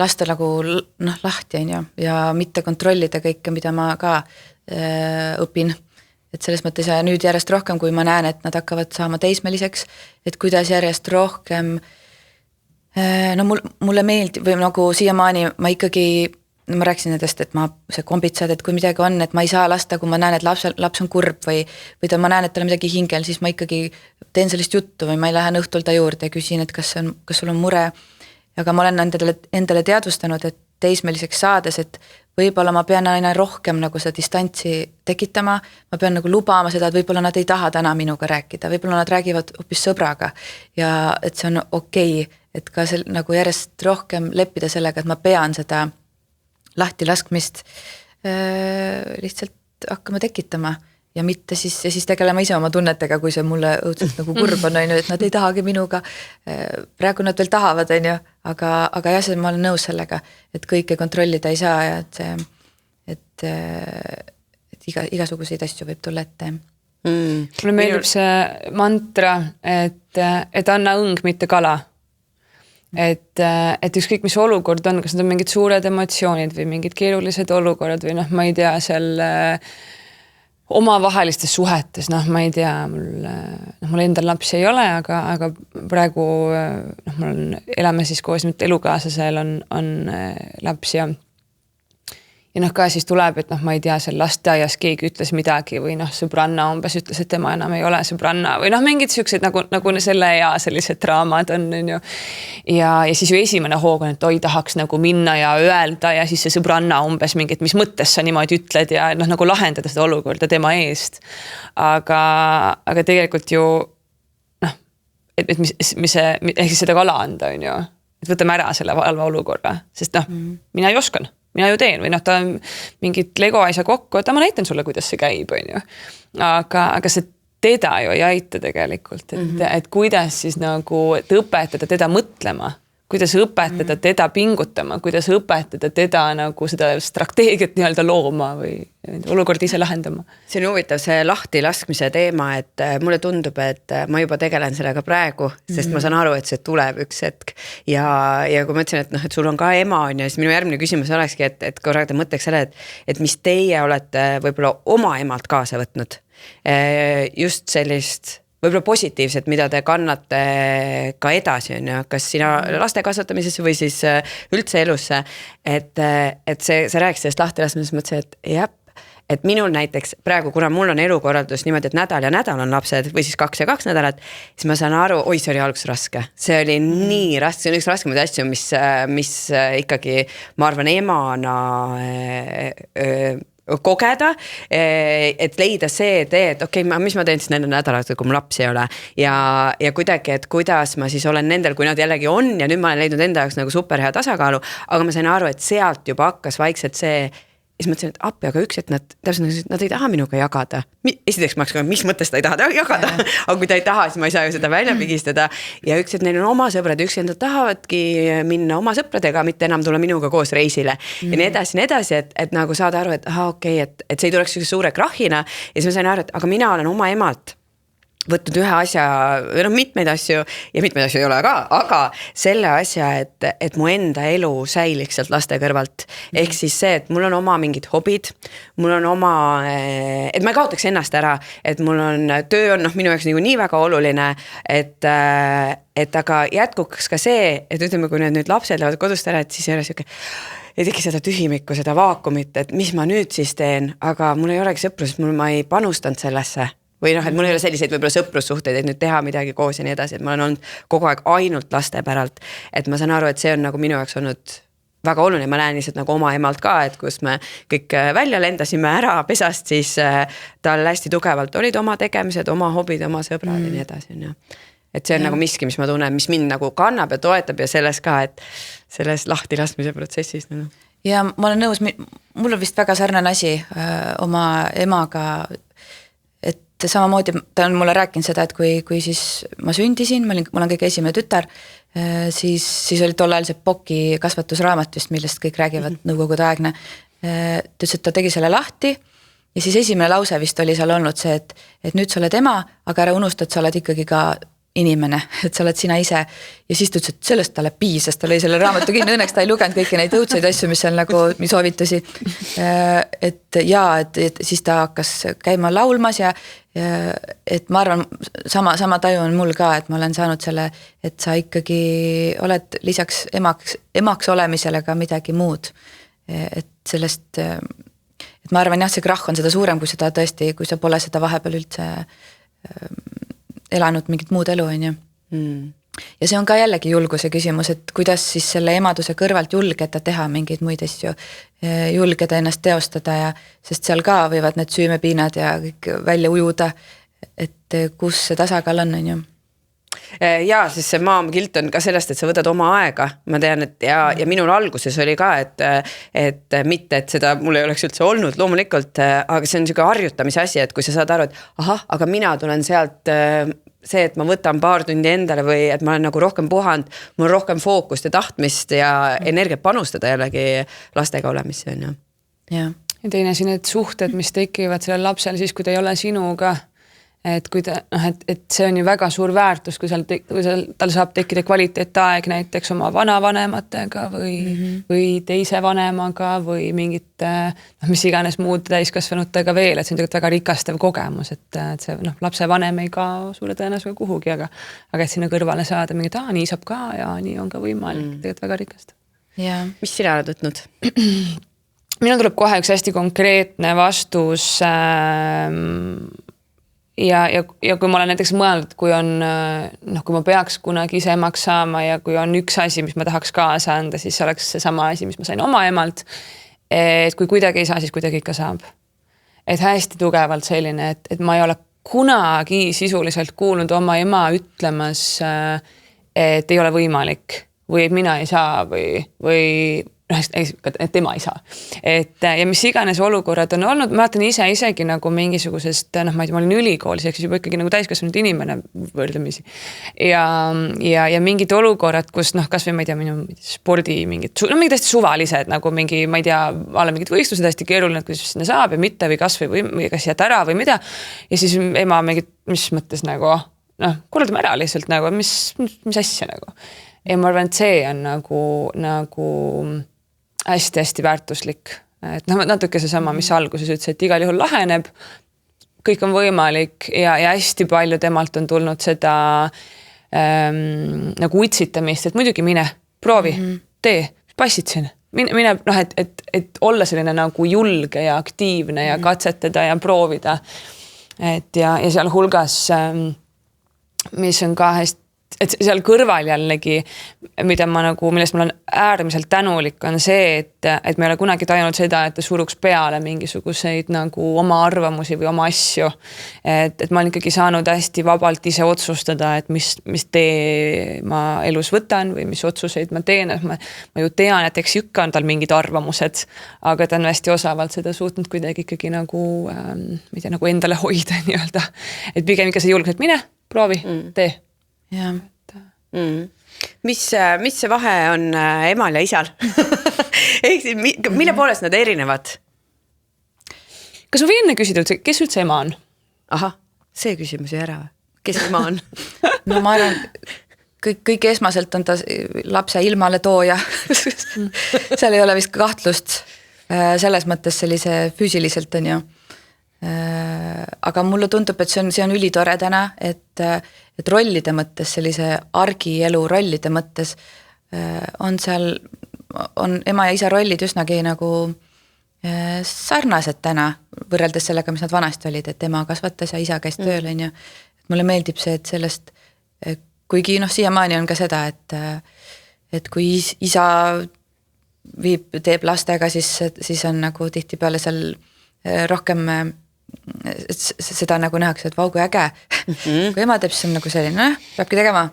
lasta nagu lahti, on ju, ja mitte kontrollida kõike, mida ma ka õpin. Et selles mõttes ja nüüd järjest rohkem, kui ma näen, et nad hakkavad saama teismeliseks, et kuidas järjest rohkem no mulle meeldib või nagu siiamaani ma ikkagi, ma rääkisin nendest, et see kombitsad, et kui midagi on, et ma ei saa lasta, kui ma näen, et laps on kurb või ma näen, et tal on midagi hingel, siis ma ikkagi teen sellist juttu või ma ei lähe õhtul ta juurde ja küsin, et kas sul on mure. Aga ma olen endale teadvustanud, et teismeliseks saades, et võib-olla ma pean aina rohkem nagu seda distantsi tekitama, ma pean nagu lubama seda, et võib-olla nad ei taha täna minuga rääkida, võib-olla nad räägivad hoopis sõbraga ja et see on okei, et ka nagu järjest rohkem leppida sellega, et ma pean seda lahti laskmist lihtsalt hakkama tekitama ja mitte siis tegelema ise oma tunnetega, kui see mulle õudselt nagu kurb on, et nad ei tahagi minuga, praegu nad veel tahavad, on ju, aga jah, ma olen nõus sellega, et kõike kontrollida ei saa ja et igasuguseid asju võib tulla ette. Mulle meeldib see mantra, et anna õng, mitte kala. Et ükskõik mis olukord on, kas need on mingid suured emotsioonid või mingid keerulised olukorrad või noh, ma ei tea, seal omavahelistes suhetes, noh, ma ei tea, mul endal lapsi ei ole, aga praegu elame siis koos, elukaaslasel on laps ja noh, ka siis tuleb, et noh, ma ei tea, seal lasteaias keegi ütles midagi või noh, sõbranna umbes ütles, et tema enam ei ole sõbranna või noh, mingid siuksed nagu selle ja sellised draamad on ju. Ja siis ju esimene hoog on, et oi, tahaks nagu minna ja öelda ja siis see sõbranna umbes mingit, mis mõttes sa niimoodi ütled ja noh, nagu lahendada seda olukorda tema eest. Aga tegelikult ju noh, et mis siis seda kala anda on ju, et võtame ära selle halva olukorra, sest noh, mina ei oskan. Mina ju teen või noh, ta mingit Lego asja kokku, ma näitan sulle, kuidas see käib, on ju. Aga see teda ju ei aita tegelikult, et kuidas siis nagu õpetada teda mõtlema, kuidas õpetada teda pingutama, kuidas õpetada teda nagu seda strateegiat nii-öelda looma või olukorda ise lahendama. See on huvitav see lahti laskmise teema, et mulle tundub, et ma juba tegelen sellega praegu, sest ma saan aru, et see tuleb üks hetk. Ja kui ma ütlesin, et sul on ka ema on ja siis minu järgmine küsimus olekski, et korraga mõtleks selle, et mis teie olete võib-olla oma emalt kaasa võtnud. Just sellist võib-olla positiivset, mida te kannate ka edasi, on ju, kas sina laste kasvatamisesse või siis üldse elusse, et sa rääkis sellest lahti laskmisest, mõtlesin, et jah, et minul näiteks praegu, kuna mul on elukorraldus niimoodi, et nädal ja nädal on lapsed või siis 2 ja 2 nädalat, siis ma saan aru, see oli alguses raske. See oli nii raske, see on üks raskemaid asju, mis ikkagi, ma arvan, emana kogeda, et leida see tee, et okei, mis ma teen siis nende nädalatel, kui mul laps ei ole ja kuidagi, et kuidas ma siis olen nendel, kui nad jällegi on ja nüüd ma olen leidnud enda jaoks nagu super hea tasakaalu, aga ma sain aru, et sealt juba hakkas vaikselt see. Ja siis mõtlesin, et appi, aga üks, et nad ei taha minuga jagada. Esiteks ma hakkan, mis mõttes ta ei taha jagada, aga kui ta ei taha, siis ma ei saa ju seda välja pigistada. Ja üks, et neil on oma sõbrad, üks, et nad tahavadki minna oma sõpradega, mitte enam tulla minuga koos reisile. Ja nii edasi, et nagu saada aru, et okei, et see ei tuleks suure krahhina. Ja siis ma sain aru, et aga mina olen oma emalt võtnud ühe asja, või mitmeid asju ja mitmeid asju ei ole ka, aga selle asja, et mu enda elu säiliks sealt laste kõrvalt. Ehk siis see, et mul on oma mingid hobid, mul on oma, et ma ei kaotaks ennast ära, et mul on töö on minu jaoks nii väga oluline, et aga jätkuks ka see, et ütleme, kui nüüd lapsed lähevad kodust ära, et siis ei ole siuke ei teki seda tühimikku, seda vaakumit, et mis ma nüüd siis teen, aga mul ei olegi sõprus, ma ei panustanud sellesse. Või et mul ei ole selliseid võib-olla sõprussuhteid, et nüüd teha midagi koos ja nii edasi, et ma olen olnud kogu aeg ainult laste päralt, et ma saan aru, et see on nagu minu jaoks olnud väga oluline, ma näen lihtsalt nagu oma emalt ka, et kus me kõik välja lendasime ära pesast, siis tal hästi tugevalt olid oma tegemised, oma hobid, oma sõbrad ja nii edasi. Et see on nagu miski, mis ma tunnen, mis mind nagu kannab ja toetab ja selles ka, et selles lahti laskmise protsessis. Ja ma olen nõus, mul on vist väga sarnane asi oma emaga, samamoodi ta on mulle rääkinud seda, et kui siis ma sündisin, ma olen kõige esimene tütar, siis oli tol ajal see Poki kasvatusraamat just, millest kõik räägivad nõukogude aegne. Ta ütles, et ta tegi selle lahti ja siis esimene lause vist oli seal olnud see, et nüüd sa oled ema, aga ära unusta, et sa oled ikkagi ka inimene, et sa oled sina ise. Ja siis ta ütles, et sellest talle piisas, ta lõi selle raamatu kinni, õnneks ta ei lugenud kõiki neid õudseid asju, mis on nagu soovitusi. Et siis ta hakkas käima laulmas ja et ma arvan, sama taju on mul ka, et ma olen saanud selle, et sa ikkagi oled lisaks emaks olemisele ka midagi muud. Et sellest, et ma arvan jah, see krahh on seda suurem, kui seda tõesti, kui sa pole seda vahepeal üldse elanud mingit muud elu, on ju. Ja see on ka jällegi julguse küsimus, et kuidas siis selle emaduse kõrvalt julgeda teha mingeid muid asju, julgeda ennast teostada ja sest seal ka võivad need süümepiinad ja kõik välja ujuda, et kus see tasakaal on ju. Ja siis see maakilt on ka sellest, et sa võtad oma aega, ma tean, et ja minul alguses oli ka, et mitte, et seda mul ei oleks üldse olnud loomulikult, aga see on niisugune harjutamise asi, et kui sa saad aru, et aga mina tulen sealt see, et ma võtan paar tundi endale või et ma olen nagu rohkem puhanud, mul on rohkem fookust ja tahtmist ja energiat panustada jällegi lastega olemisse on ju. Ja teine siin need suhted, mis tekivad sellel lapsel siis, kui ta ei ole sinuga, et kui ta, et see on ju väga suur väärtus, kui tal saab tekkida kvaliteetaeg näiteks oma vanavanematega või teise vanemaga või mingit, mis iganes muud täiskasvanutega veel, et see on tegelikult väga rikastav kogemus, et see lapse vanem ei kao suure tõenäosusega kuhugi, aga et sinna kõrvale saada mingit, nii saab ka ja nii on ka võimalik, tegelikult väga rikastav. Ja. Mis sina oled võtnud? Minul tuleb kohe üks hästi konkreetne vastus ja kui ma olen näiteks mõelnud, kui ma peaks kunagi ise emaks saama ja kui on üks asi, mis ma tahaks kaasa anda, siis see oleks see sama asi, mis ma sain oma emalt, et kui kuidagi ei saa, siis kuidagi ikka saab. Et hästi tugevalt selline, et ma ei ole kunagi sisuliselt kuulnud oma ema ütlemas, et ei ole võimalik või et mina ei saa või et tema isa. Ja mis iganes olukorrad on olnud, ma vaatan isegi nagu mingisugusest, ma ei tea, ma olin ülikoolis, ehk siis juba ikkagi nagu täiskasvanud inimene võrdlemisi. Ja mingid olukorrad, kus kas või ma ei tea, minu spordi mingid hästi suvalised, nagu mingi, ma ei tea, mingid võistlused hästi keeruline, kuidas sinna saab ja mitte või kas või kas jääd ära või mida. Ja siis ema mingid, mis mõttes nagu, korraldame ära lihtsalt nagu, mis asja nagu. Ja ma arvan, et see on nagu hästi-hästi väärtuslik. Et natuke see sama, mis alguses ütles, et igal juhul laheneb, kõik on võimalik ja hästi palju temalt on tulnud seda nagu utsitamist, et muidugi mine, proovi, tee, passid siin. Mine, et olla selline nagu julge ja aktiivne ja katsetada ja proovida. Ja seal hulgas, mis on ka hästi, et seal kõrval jällegi, millest ma olen äärmiselt tänulik, on see, et me ei ole kunagi tajunud seda, et ta suruks peale mingisuguseid nagu oma arvamusi või oma asju. Et ma olen ikkagi saanud hästi vabalt ise otsustada, et mis tee ma elus võtan või mis otsuseid ma teen. Ma ju tean, et eks ikka on tal mingid arvamused, aga ta on hästi osavalt seda suutnud kuidagi ikkagi nagu, ma ei tea, nagu endale hoida nii-öelda. Et pigem ikka see julgus, et mine, proovi, tee. Jah. Mis see vahe on emal ja isal? Ehk siis, mille poolest nad erinevad? Kas ma võin enne küsida, kes üldse ema on? Ahah, see küsimus ei ära. Kes ema on? No ma arvan, kõik esmaselt on ta lapse ilmale tooja. Seal ei ole vist kahtlust selles mõttes sellise füüsiliselt on ju. Aga mulle tundub, et see on ülitore täna, et rollide mõttes, sellise argielu rollide mõttes on ema ja isa rollid üsnagi nagu sarnased täna, võrreldes sellega, mis nad vanasti olid, et ema kasvatas ja isa käis tööl, on ju. Mulle meeldib see, et sellest, kuigi siiamaani on ka seda, et kui isa teeb lastega, siis on nagu tihtipeale seal rohkem seda nagu nähakse, et vau, kui äge. Kui ema teeb, siis on nagu selline, peabki tegema.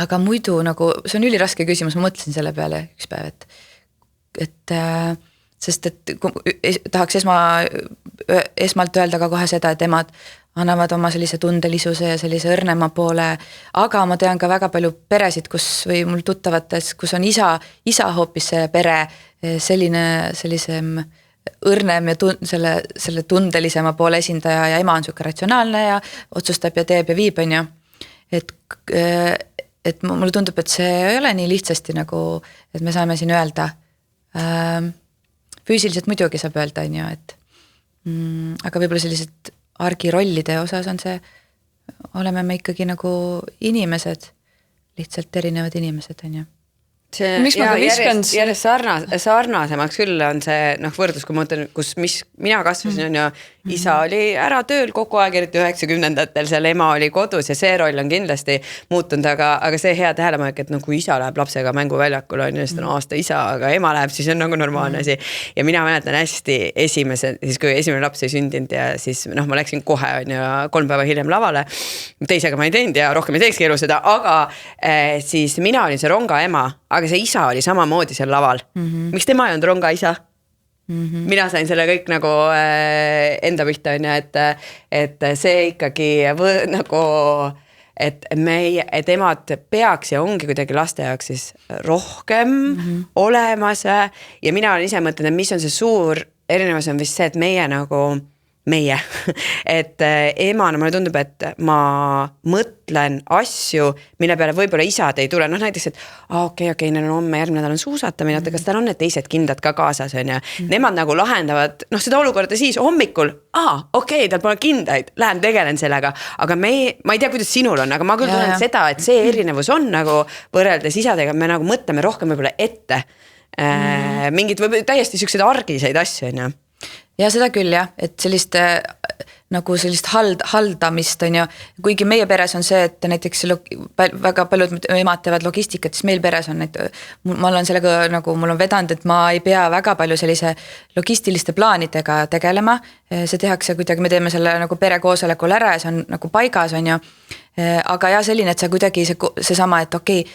Aga muidu nagu, see on üliraske küsimus, ma mõtlesin selle peale üks päev, sest tahaks esmalt öelda ka kohe seda, et emad annavad oma sellise tundelisuse ja sellise õrnema poole, aga ma tean ka väga palju peresid, või mul tuttavates, kus on isa hoopis see pere sellisem õrnem ja selle tundelisema poole esindaja ja ema on selline ratsionaalne ja otsustab ja teeb ja viib, on ju. Et mulle tundub, et see ei ole nii lihtsasti nagu, et me saame siin öelda. Füüsiliselt muidugi saab öelda, on ju, aga võib-olla sellised argirollide osas on see, oleme me ikkagi nagu inimesed, lihtsalt erinevad inimesed, on ju. Järjest sarnasemaks küll on see võrdlus, kui ma mõtlen, kus mina kasvasin on ju, isa oli ära tööl kogu aeg, eriti 90-ndatel, seal ema oli kodus ja see roll on kindlasti muutunud, aga see hea tähelepanek, et kui isa läheb lapsega mänguväljakul on just aasta isa, aga ema läheb, siis on nagu normaalne asi. Ja mina mäletan hästi siis kui esimene laps ei sündinud ja siis ma läksin kohe on ju 3 päeva hiljem lavale, teisega ma ei teinud ja rohkem ei teekski elu seda, aga siis mina olin see ronga ema, aga see isa oli samamoodi seal laval. Miks tema ei olnud ronga isa? Mina sain selle kõik nagu enda pihta, et see ikkagi nagu, et emad peaks ja ongi kuidagi laste jaoks siis rohkem olemas ja mina olen ise mõtlenud, et mis on see suur erinevus on vist see, et meie, et emana mulle tundub, et ma mõtlen asju, mille peale võib-olla isad ei tule, näiteks, et okei, neil on homme järgmine nädal on suusatamine, kas tal on need teised kindad ka kaasas, on ja nemad nagu lahendavad, seda olukorda siis hommikul, tal pole kindaid, lähen tegelen sellega, aga ma ei tea, kuidas sinul on, aga ma küll tunnen seda, et see erinevus on nagu võrreldes isadega, me nagu mõtleme rohkem võib-olla ette mingid võib-olla täiesti sellised argiseid asju, on ja. Ja seda küll jah, et sellist haldamist on ju, kuigi meie peres on see, et näiteks väga paljud emad teevad logistikat, siis meil peres on ma olen sellega nagu mul on vedanud, et ma ei pea väga palju sellise logistiliste plaanidega tegelema, see tehakse kuidagi, me teeme selle nagu perekoosolekul ära ja see on nagu paigas on ju, aga ja selline, et sa kuidagi seesama, et okei,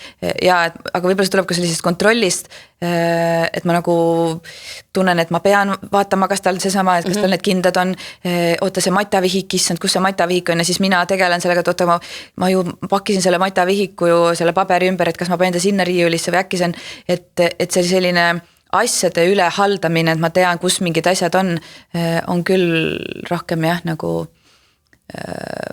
ja aga võib-olla see tuleb ka sellisest kontrollist, et ma nagu tunnen, et ma pean vaatama, kas tal seesama, et kas tal need kindad on, oota see matavihik, issand, kus see matavihik on ja siis mina tegelen sellega, et oota, ma ju pakkisin selle matavihiku ju selle paberi ümber, et kas ma panen ta sinna riiulisse või äkki see on, et see selline asjade üle haldamine, et ma tean, kus mingid asjad on küll rohkem jah, nagu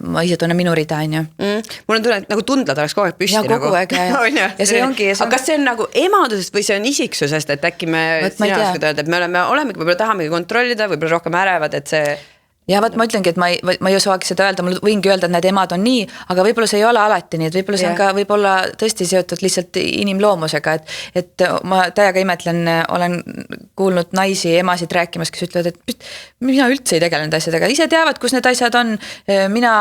ma ise tunnen minu rida, on ju. Mul on tunne, et nagu tundlad oleks kogu aeg püsti. Ja kogu aeg, ja. Ja see ongi. Aga kas see on nagu emadusest või see on isiksusest, et äkki sina oskad öelda, et me olemegi, võib-olla tahamegi kontrollida, võib-olla rohkem ärevad, et see... Ja ma ütlengi, et ma ei saaks seda öelda, mul võingi öelda, et need emad on nii, aga võib-olla see ei ole alati nii, et võib-olla see on ka võib-olla tõesti seotud lihtsalt inimloomusega, et ma täiega imetlen, olen kuulnud naisi, emasid rääkimas, kes ütlevad, et mina üldse ei tegelenud asjadega, ise teavad, kus need asjad on, mina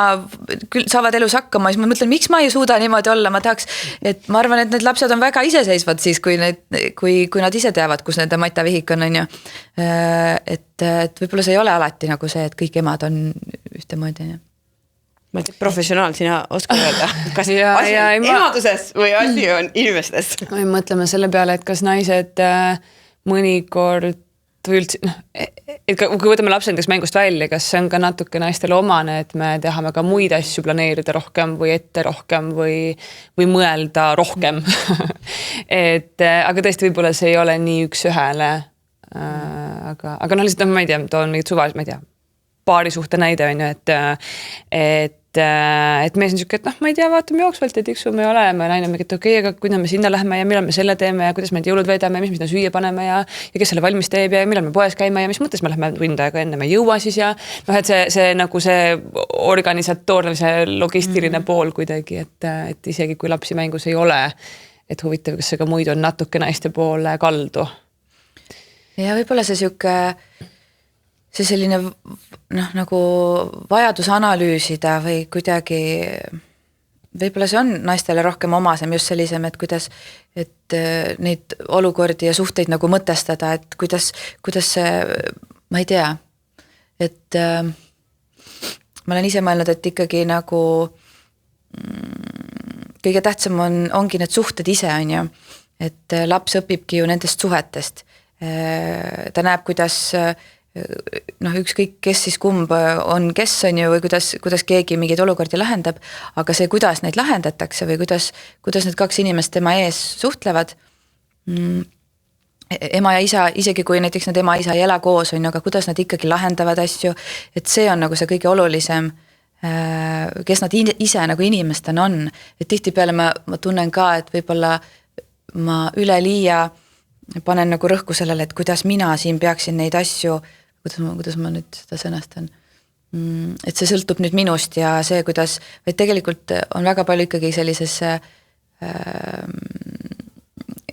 küll saavad elus hakkama, siis ma mõtlen, miks ma ei suuda niimoodi olla, ma tahaks, et ma arvan, et need lapsed on väga iseseisvad siis, kui nad ise teavad, kus nende matavihik on ju. Et võib-olla see ei ole alati nagu see, et kõik emad on ühtemoodi. Ma ei tea, professionaal, sina oskad öelda, kas asi on emaduses või asi on inimestes? Mõtleme selle peale, et kas naised mõnikord või üldse, et kui võtame lapse näiteks mängust välja, kas see on ka natuke naistele omane, et me tahame ka muid asju planeerida rohkem või ette rohkem või mõelda rohkem. Aga tõesti võib-olla see ei ole nii üks ühele. Aga lihtsalt, ma ei tea, toon mingid suvalis, ma ei tea, paari suhte näide on ju, et mees on siuke, et ma ei tea, vaatame jooksvalt ja tiksume ja oleme ja naine on mingi, et okei, aga kuidas me sinna lähme ja millal me selle teeme ja kuidas me jõulud veedame ja mis me sinna süüa paneme ja kes selle valmis teeb ja millal me poes käime ja mis mõttes me lähme tund aega enne me jõua siis ja et see nagu see organisatoorne, logistiline pool kuidagi, et isegi kui lapsi mängus ei ole, et huvitav, kas see ka muidu on natuke naiste poole kaldu. Ja võib-olla see selline nagu vajadus analüüsida või kuidagi, võib-olla see on naistele rohkem omasem just sellisem, et kuidas, et neid olukordi ja suhteid nagu mõtestada, et kuidas see, ma ei tea, et ma olen ise mõelnud, et ikkagi nagu kõige tähtsam ongi need suhted ise, on ju, et laps õpibki ju nendest suhetest. Ta näeb, kuidas ükskõik kes siis kumb on, kes on ju või kuidas keegi mingeid olukordi lahendab, aga see, kuidas neid lahendatakse või kuidas need kaks inimest tema ees suhtlevad, ema ja isa, isegi kui näiteks need ema ja isa ei ela koos, on ju, aga kuidas nad ikkagi lahendavad asju, et see on nagu see kõige olulisem, kes nad ise nagu inimestena on, et tihtipeale ma tunnen ka, et võib-olla ma üleliia panen nagu rõhku sellele, et kuidas mina siin peaksin neid asju, kuidas ma nüüd seda sõnastan, et see sõltub nüüd minust ja see, kuidas, vaid tegelikult on väga palju ikkagi sellises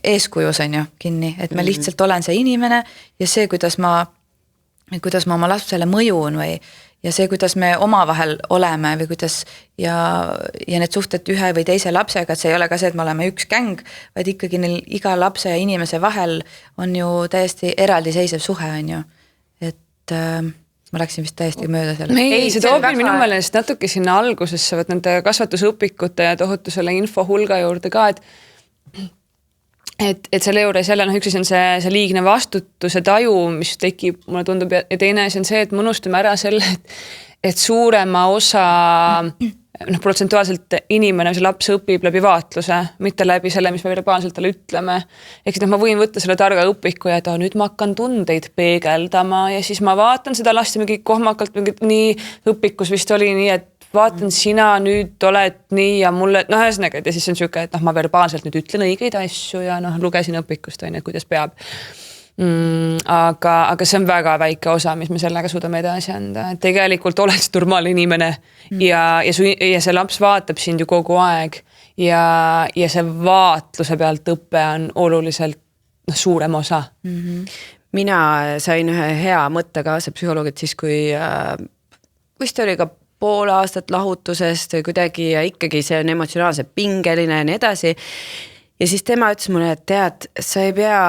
eeskujus on ju kinni, et ma lihtsalt olen see inimene ja see, kuidas ma oma lapsele mõjun või ja see, kuidas me omavahel oleme või kuidas ja need suhted ühe või teise lapsega, et see ei ole ka see, et me oleme üks gäng, vaid ikkagi neil iga lapse ja inimese vahel on ju täiesti eraldiseisev suhe, on ju. Et ma läksin vist täiesti mööda selle. Ei, see toob minu meelest natuke sinna algusesse, võt nende kasvatusõpikute ja tohutu selle info hulga juurde ka, et selle juures jälle üks on see liigne vastutuse taju, mis tekib, mulle tundub, ja teine asi on see, et me unustame ära selle, et suurema osa protsentuaalselt inimene, see laps õpib läbi vaatluse, mitte läbi selle, mis me verbaalselt talle ütleme. Ehk ma võin võtta selle targa õpiku ja nüüd ma hakkan tundeid peegeldama ja siis ma vaatan seda last mingi kohmakalt, nii õpikus vist oli nii, et vaatan, sina nüüd oled nii ja mulle, ühesõnaga, ja siis on siuke, et ma verbaalselt nüüd ütlen õigeid asju ja lugesin õpikust, kuidas peab. Aga see on väga väike osa, mis me sellega suudame edasi anda. Tegelikult oled normaalne inimene ja see laps vaatab sind ju kogu aeg ja see vaatluse pealt õppe on oluliselt suurem osa. Mina sain ühe hea mõtte kaasa psühholoogid siis, kui vist oli ka pool aastat lahutusest või kuidagi ja ikkagi see on emotsionaalselt pingeline ja nii edasi. Ja siis tema ütles mulle, et tead, sa ei pea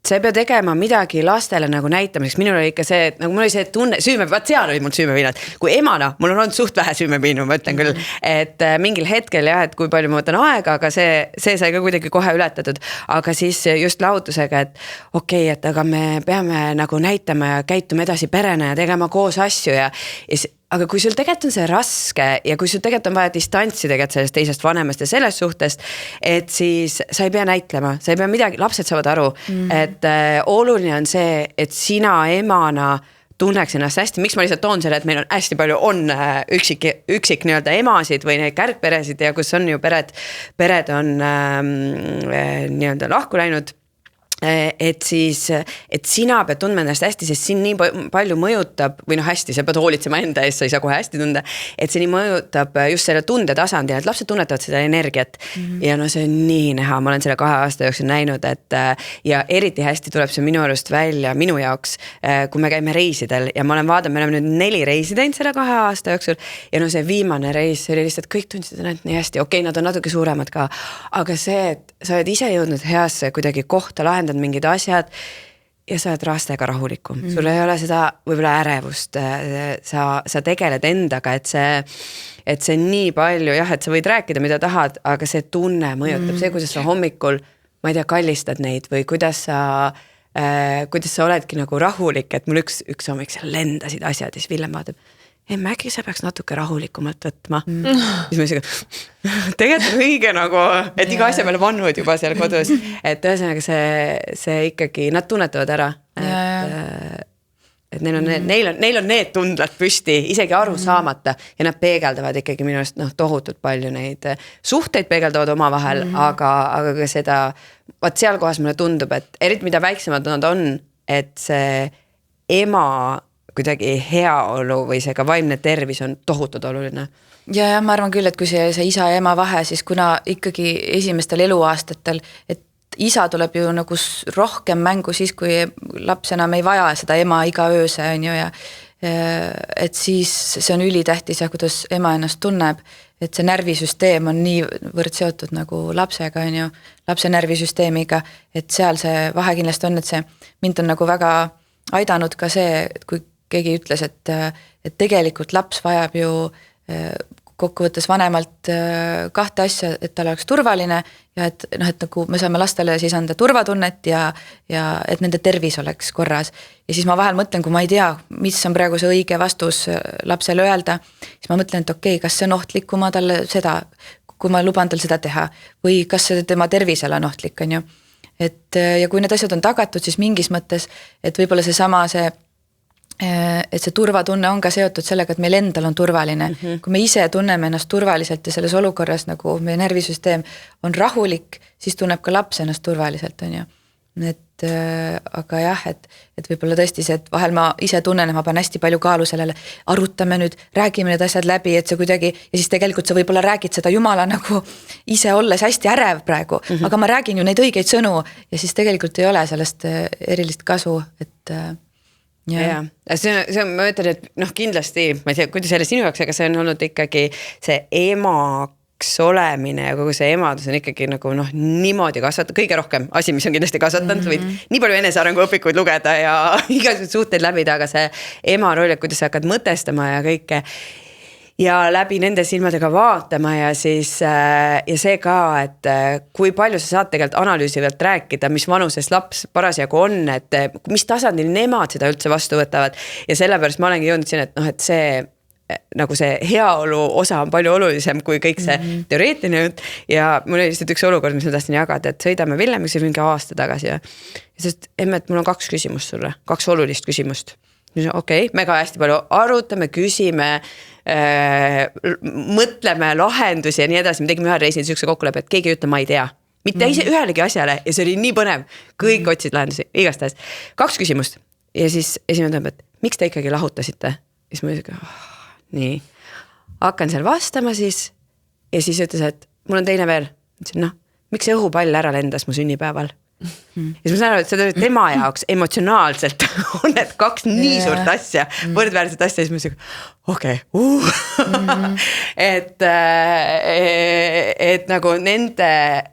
sa ei pea tegema midagi lastele nagu näitamiseks, minul oli ikka see, et nagu mul oli see tunne, vaat seal oli mul süümepiinad, kui emana, mul on olnud suht vähe süümepiinu, ma ütlen küll, et mingil hetkel jah, et kui palju ma võtan aega, aga see sai ka kuidagi kohe ületatud, aga siis just lahutusega, et okei, et aga me peame nagu näitama ja käituma edasi perena ja tegema koos asju ja aga kui sul tegelikult on see raske ja kui sul tegelikult on vaja distantsi tegelikult sellest teisest vanemast ja sellest suhtest, et siis sa ei pea näitlema, sa ei pea midagi, lapsed saavad aru, et oluline on see, et sina emana tunneks ennast hästi, miks ma lihtsalt toon selle, et meil on hästi palju üksik nii-öelda emasid või neid kärgperesid ja kus on ju pered on nii-öelda lahku läinud. Et siis, et sina pead tundma ennast hästi, sest siin nii palju mõjutab või hästi, sa pead hoolitsema enda eest, sa ei saa kohe hästi tunda, et see nii mõjutab just selle tundetasandi, et lapsed tunnetavad seda energiat ja see on nii näha, ma olen selle 2 aasta jooksul näinud, et ja eriti hästi tuleb see minu arust välja minu jaoks, kui me käime reisidel ja ma olen vaadanud, me oleme nüüd 4 reisi teinud selle 2 aasta jooksul ja see viimane reis oli lihtsalt, kõik tundsid ennast nii hästi, okei, nad on natuke suuremad ka, aga see, et sa oled ise jõudnud heasse kuidagi kohta, lahendad mingid asjad ja sa oled lastega rahulikum. Sul ei ole seda võib-olla ärevust, sa tegeled endaga, et see nii palju, jah, et sa võid rääkida, mida tahad, aga see tunne mõjutab see, kuidas sa hommikul, ma ei tea, kallistad neid või kuidas sa oledki nagu rahulik, et mul üks hommik seal lendasid asjad ja siis Villem vaatab, äkki sa peaks natuke rahulikumalt võtma. Siis ma isegi, tegelikult on õige nagu, et iga asja peale vannud juba seal kodus. Et ühesõnaga see ikkagi, nad tunnetavad ära. Et neil on need tundlad püsti, isegi aru saamata ja nad peegeldavad ikkagi minu arust tohutult palju neid suhteid peegeldavad oma vahel, aga ka seda, vaat seal kohas mulle tundub, et eriti mida väiksemad nad on, et see ema kuidagi heaolu või see ka vaimne tervis on tohutult oluline. Ja ma arvan küll, et kui see isa ja ema vahe, siis kuna ikkagi esimestel eluaastatel, et isa tuleb ju nagu rohkem mängu siis, kui laps enam ei vaja seda ema iga ööse, on ju, ja et siis see on ülitähtis ja kuidas ema ennast tunneb, et see närvisüsteem on niivõrd seotud nagu lapsega, on ju, lapse närvisüsteemiga, et seal see vahe kindlasti on, et see mind on nagu väga aidanud ka see, et kui keegi ütles, et tegelikult laps vajab ju kokkuvõttes vanemalt 2 asja, et tal oleks turvaline ja et nagu me saame lastele siis anda turvatunnet ja et nende tervis oleks korras. Ja siis ma vahel mõtlen, kui ma ei tea, mis on praegu see õige vastus lapsele öelda, siis ma mõtlen, et okei, kas see on ohtlik, kui ma talle seda, kui ma luban tal seda teha või kas see tema tervisele on ohtlik, on ju. Et ja kui need asjad on tagatud, siis mingis mõttes, et võib-olla et see turvatunne on ka seotud sellega, et meil endal on turvaline. Kui me ise tunneme ennast turvaliselt ja selles olukorras nagu meie närvisüsteem on rahulik, siis tunneb ka laps ennast turvaliselt, on ju. Et aga jah, et võib-olla tõesti see, et vahel ma ise tunnen, et ma panen hästi palju kaalu sellele, arutame nüüd, räägime need asjad läbi, et see kuidagi, ja siis tegelikult sa võib-olla räägid seda jumala nagu ise olles hästi ärev praegu, aga ma räägin ju neid õigeid sõnu ja siis tegelikult ei ole sellest erilist kasu, et ja see on, ma ütlen, et kindlasti, ma ei tea, kuidas jälle sinu jaoks, aga see on olnud ikkagi see emaks olemine ja kogu see emadus on ikkagi nagu niimoodi kasvatada, kõige rohkem asi, mis on kindlasti kasvatanud, võid nii palju enesearengu õpikuid lugeda ja igasugused suhteid läbida, aga see ema roll, et kuidas sa hakkad mõtestama ja kõike ja läbi nende silmadega vaatama ja siis ja see ka, et kui palju sa saad tegelikult analüüsivalt rääkida, mis vanuses laps parasjagu on, et mis tasandil nemad seda üldse vastu võtavad ja sellepärast ma olengi jõudnud siin, et see nagu see heaolu osa on palju olulisem kui kõik see teoreetiline jutt ja mul oli lihtsalt üks olukord, mis ma tahtsin jagada, et sõidame Villemiga mingi aasta tagasi ja sest emme, et mul on 2 küsimust sulle, 2 olulist küsimust. Okei, me ka hästi palju arutame, küsime, mõtleme lahendusi ja nii edasi, me tegime ühe reisil niisuguse kokkuleppe, et keegi ei ütle, ma ei tea. Mitte ise ühelegi asjale ja see oli nii põnev, kõik otsid lahendusi, igastahes. 2 küsimust ja siis esimene tõmb, et miks te ikkagi lahutasite? Ja siis ma ütlesin, nii, hakkan seal vastama siis ja siis ütles, et mul on teine veel. Ütlesin, miks see õhupall ära lendas mu sünnipäeval? ja siis ma saan aru, et seda tema jaoks emotsionaalselt on need kaks nii suurt asja, võrdväärset asja, siis ma ütlen, okei. Et nagu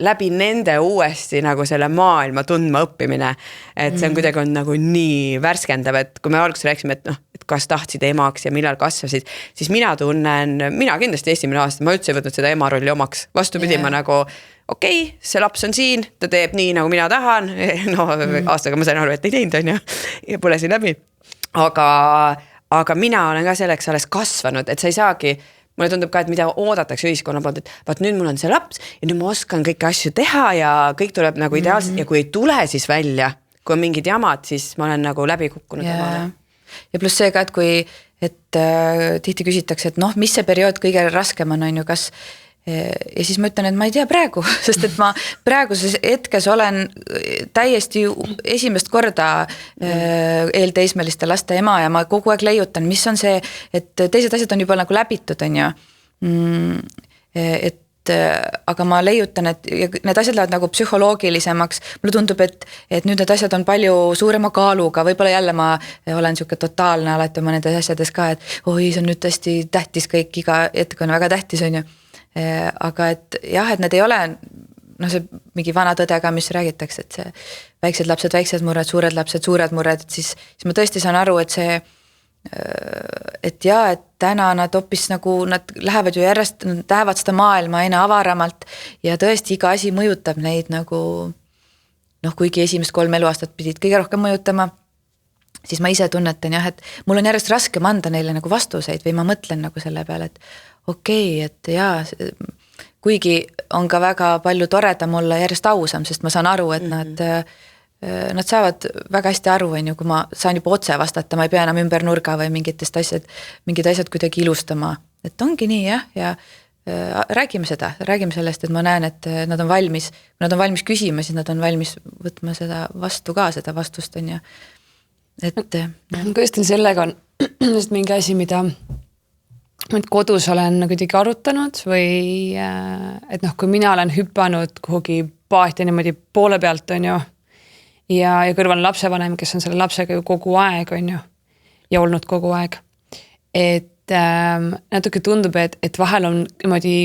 läbi nende uuesti nagu selle maailma tundma õppimine, et see on kuidagi on nagu nii värskendav, et kui me alguses rääkisime, et et kas tahtsid emaks ja millal kasvasid, siis mina kindlasti esimene aasta, ma üldse ei võtnud seda ema rolli omaks, vastupidi, ma nagu okei, see laps on siin, ta teeb nii, nagu mina tahan, no aastaga ma sain aru, et ei teinud, on ju, ja põlesin läbi, aga mina olen ka selleks alles kasvanud, et sa ei saagi, mulle tundub ka, et mida oodatakse ühiskonna poolt, et vaat nüüd mul on see laps ja nüüd ma oskan kõiki asju teha ja kõik tuleb nagu ideaalselt ja kui ei tule siis välja, kui on mingid jamad, siis ma olen nagu läbi kukkunud. Ja pluss see ka, et tihti küsitakse, et noh, mis see periood kõige raskem on ju, kas ja siis ma ütlen, et ma ei tea praegu, sest et ma praeguses hetkes olen täiesti esimest korda eelteismeliste laste ema ja ma kogu aeg leiutan, mis on see, et teised asjad on juba nagu läbitud, on ju. Aga ma leiutan, et need asjad lähevad nagu psühholoogilisemaks, mulle tundub, et nüüd need asjad on palju suurema kaaluga, võib-olla jälle ma olen siuke totaalne alati oma nendes asjades ka, et oi, see on nüüd tõesti tähtis kõik, iga hetk on väga tähtis, on ju. Aga et jah, et need ei ole see mingi vana tõdega, mis räägitakse, et see väiksed lapsed, väiksed mured, suured lapsed, suured mured, et siis ma tõesti saan aru, et see, et jaa, et täna nad hoopis nagu, nad lähevad ju järjest, nad lähevad seda maailma aina avaramalt ja tõesti iga asi mõjutab neid nagu, kuigi esimest 3 eluaastat pidid kõige rohkem mõjutama, siis ma ise tunnetan jah, et mul on järjest raskem anda neile nagu vastuseid või ma mõtlen nagu selle peale, et okei, et jaa, kuigi on ka väga palju toredam olla järjest ausam, sest ma saan aru, et nad saavad väga hästi aru, kui ma saan juba otse vastata, ma ei pea enam ümber nurga või mingid asjad kuidagi ilustama, et ongi nii jah, ja räägime sellest, et ma näen, et nad on valmis küsima, siis nad on valmis võtma seda vastu ka, seda vastust on ju, et kuidas teil sellega on, sest mingi asi, mida kodus olen kuidagi arutanud või et kui mina olen hüpanud kuhugi paati niimoodi poole pealt, on ju, ja kõrval on lapsevanem, kes on selle lapsega ju kogu aeg, on ju, ja olnud kogu aeg, et natuke tundub, et vahel on niimoodi,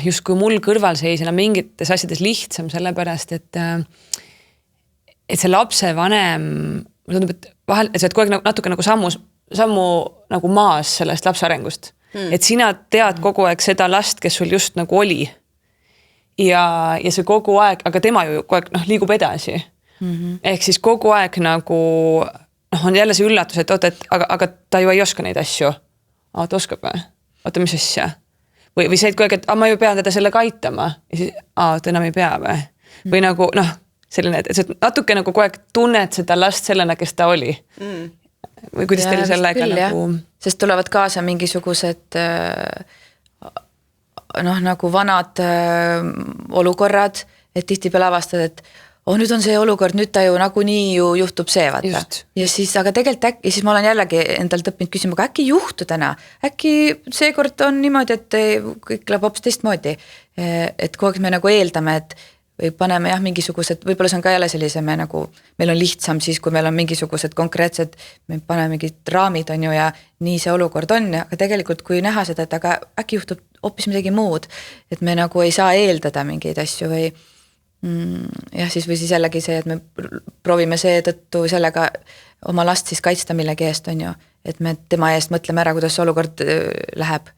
justkui mul kõrvalseisena mingites asjades lihtsam, sellepärast, et see lapsevanem, mulle tundub, et vahel, et sa oled kogu aeg natuke nagu sammu nagu maas sellest lapse arengust. Et sina tead kogu aeg seda last, kes sul just nagu oli ja see kogu aeg, aga tema ju kogu aeg liigub edasi ehk siis kogu aeg nagu on jälle see üllatus, et aga ta ju ei oska neid asju, ta oskab või? Oota, mis asja? Või see, et kogu aeg, et ma ju pean teda sellega aitama ja siis, ta enam ei pea või nagu selline, et sa natuke nagu kogu aeg tunned seda last sellena, kes ta oli või kuidas teil sellega küll, nagu sest tulevad kaasa mingisugused nagu vanad olukorrad, et tihti peale avastad, et nüüd on see olukord, nüüd ta ju nagunii ju juhtub see, vaata. Just. Ja siis, aga tegelikult ja siis ma olen jällegi endalt õppinud küsima, aga äkki juhtu täna, äkki seekord on niimoodi, et kõik läheb hoopis teistmoodi, et kogu aeg me nagu eeldame, et või paneme jah mingisugused, võib-olla see on ka jälle sellise nagu, meil on lihtsam siis, kui meil on mingisugused konkreetsed, me paneme mingid raamid on ju ja nii see olukord on, aga tegelikult kui näha seda, et aga äkki juhtub hoopis midagi muud, et me nagu ei saa eeldada mingeid asju või jah, siis või siis jällegi see, et me proovime seetõttu sellega oma last siis kaitsta millegi eest on ju, et me tema eest mõtleme ära, kuidas see olukord läheb.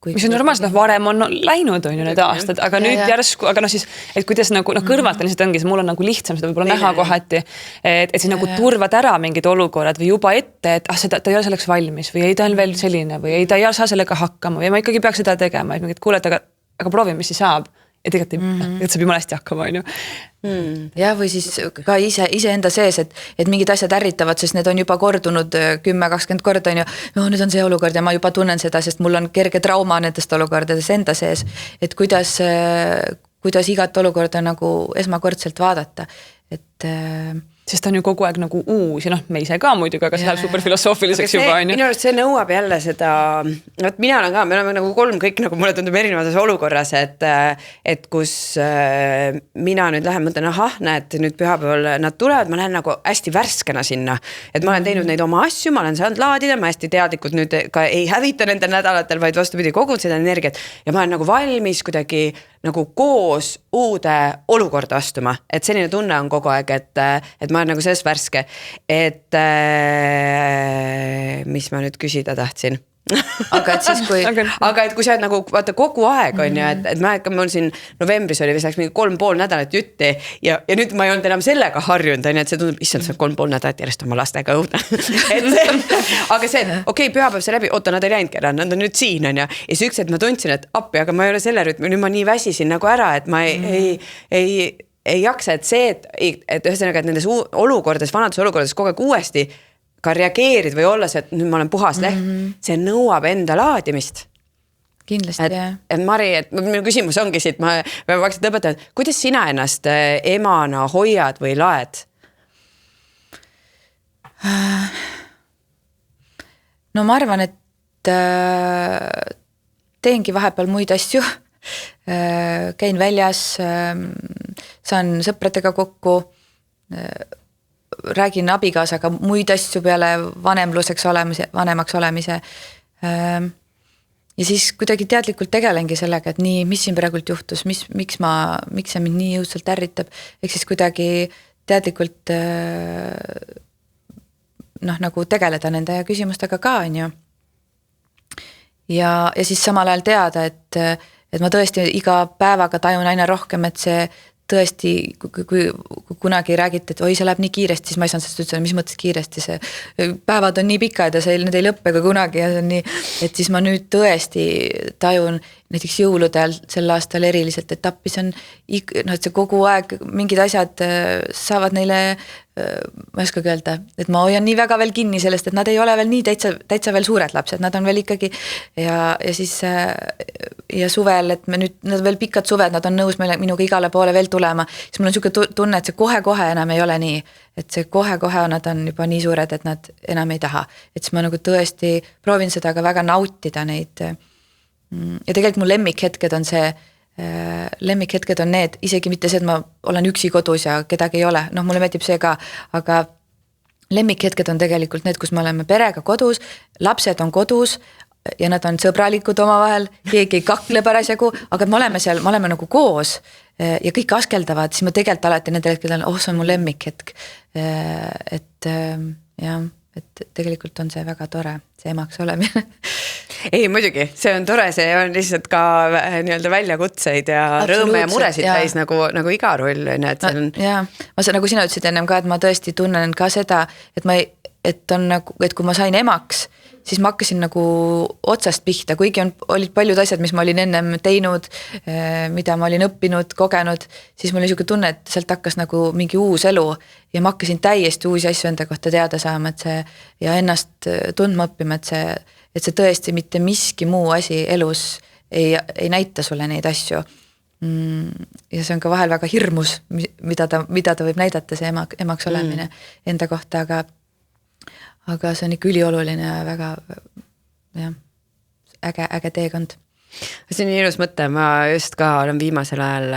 Mis on normaalselt, varem on läinud on ju need aastad, aga nüüd järsku, aga siis, et kuidas nagu kõrvalt on lihtsalt ongi, mul on nagu lihtsam seda võib-olla näha kohati, et siis nagu turvad ära mingid olukorrad või juba ette, et ta ei ole selleks valmis või ei ta on veel selline või ei ta ei saa sellega hakkama või ma ikkagi peaks seda tegema, et kuuled, aga proovi, mis siis saab. Ja tegelikult saab jumala hästi hakkama, on ju. Ja või siis ka ise enda sees, et mingid asjad ärritavad, sest need on juba kordunud 10-20 korda, on ju, nüüd on see olukord ja ma juba tunnen seda, sest mul on kerge trauma nendest olukordades enda sees, et kuidas igat olukorda nagu esmakordselt vaadata, et sest ta on ju kogu aeg nagu uus ja me ise ka muidugi, aga see läheb super filosoofiliseks juba, on ju. Minu arust see nõuab jälle seda, mina olen ka, me oleme nagu kolm kõik nagu mulle tundub erinevates olukorras, et kus mina nüüd lähen, mõtlen, näed, nüüd pühapäeval nad tulevad, ma lähen nagu hästi värskena sinna, et ma olen teinud neid oma asju, ma olen saanud laadida, ma hästi teadlikult nüüd ka ei hävita nendel nädalatel, vaid vastupidi kogun seda energiat ja ma olen nagu valmis kuidagi nagu koos uude olukorda astuma, et selline tunne on kogu aeg, et ma olen nagu selles värske, et mis ma nüüd küsida tahtsin. Aga et siis kui aga et kui sa oled nagu vaata kogu aeg on ju, et mul siin novembris oli vist läks mingi 3,5 nädalat jutti ja nüüd ma ei olnud enam sellega harjunud, on ju, et see tundub, issand, see on 3,5 nädalat järjest oma lastega õudne. Aga see, okei, pühapäev see läbi, oota, nad ei läinud kella, nad on nüüd siin on ju. Ja see üks, et ma tundsin, et appi, aga ma ei ole selle rütmi, nüüd ma nii väsisin nagu ära, et ma ei jaksa, et see, et ühesõnaga, et nendes olukordades, vanades olukordades kogu aeg uuesti ka reageerid või olla see, et nüüd ma olen puhas leht, see nõuab enda laadimist. Kindlasti, jah. Et Mari, et minu küsimus ongi siit, ma vaikselt õpetan, kuidas sina ennast emana hoiad või laed? No ma arvan, et teengi vahepeal muid asju, käin väljas, saan sõpradega kokku, räägin abikaasaga muid asju peale vanemaks olemise. Ja siis kuidagi teadlikult tegelengi sellega, et nii, mis siin praegult juhtus, miks see mind nii jõudsalt ärritab, ehk siis kuidagi teadlikult nagu tegeleda nende küsimustega ka, on ju. Ja siis samal ajal teada, et ma tõesti iga päevaga tajun aina rohkem, et see tõesti, kui kunagi räägite, et oi, see läheb nii kiiresti, siis ma ei saanud sellest üldse, mis mõttes kiiresti, see päevad on nii pikad ja need ei lõppe ka kunagi ja see on nii, et siis ma nüüd tõesti tajun näiteks jõuludel sel aastal eriliselt, et appis on see kogu aeg mingid asjad saavad neile, ma ei oskagi öelda, et ma hoian nii väga veel kinni sellest, et nad ei ole veel nii täitsa veel suured lapsed, nad on veel ikkagi ja siis ja suvel, et me nüüd, nad veel pikad suved, nad on nõus minuga igale poole veel tulema, siis mul on selline tunne, et see kohe-kohe enam ei ole nii, et see kohe-kohe nad on juba nii suured, et nad enam ei taha, et siis ma nagu tõesti proovin seda ka väga nautida neid ja tegelikult mu lemmikhetked on lemmikhetked on need, isegi mitte see, et ma olen üksi kodus ja kedagi ei ole, mulle meeldib see ka, aga lemmikhetked on tegelikult need, kus me oleme perega kodus, lapsed on kodus ja nad on sõbralikud omavahel, keegi ei kakle parasjagu, aga me oleme seal, me oleme nagu koos ja kõik askeldavad, siis ma tegelikult alati nendel hetkedel, see on mu lemmikhetk, et jah, et tegelikult on see väga tore, see emaks olemine. Ei, muidugi, see on tore, see on lihtsalt ka nii-öelda väljakutseid ja rõõme ja muresid täis nagu iga roll. Jaa, nagu sina ütlesid ennem ka, et ma tõesti tunnen ka seda, et kui ma sain emaks, siis ma hakkasin nagu otsast pihta, kuigi olid paljud asjad, mis ma olin ennem teinud, mida ma olin õppinud, kogenud, siis mul oli niisugune tunne, et sealt hakkas nagu mingi uus elu ja ma hakkasin täiesti uusi asju enda kohta teada saama, et see ja ennast tundma õppima, et see tõesti mitte miski muu asi elus ei näita sulle neid asju. Ja see on ka vahel väga hirmus, mida ta võib näidata, see emaks olemine enda kohta, aga see on ikka ülioluline ja väga äge teekond. See on nii ilus mõte, ma just ka olen viimasel ajal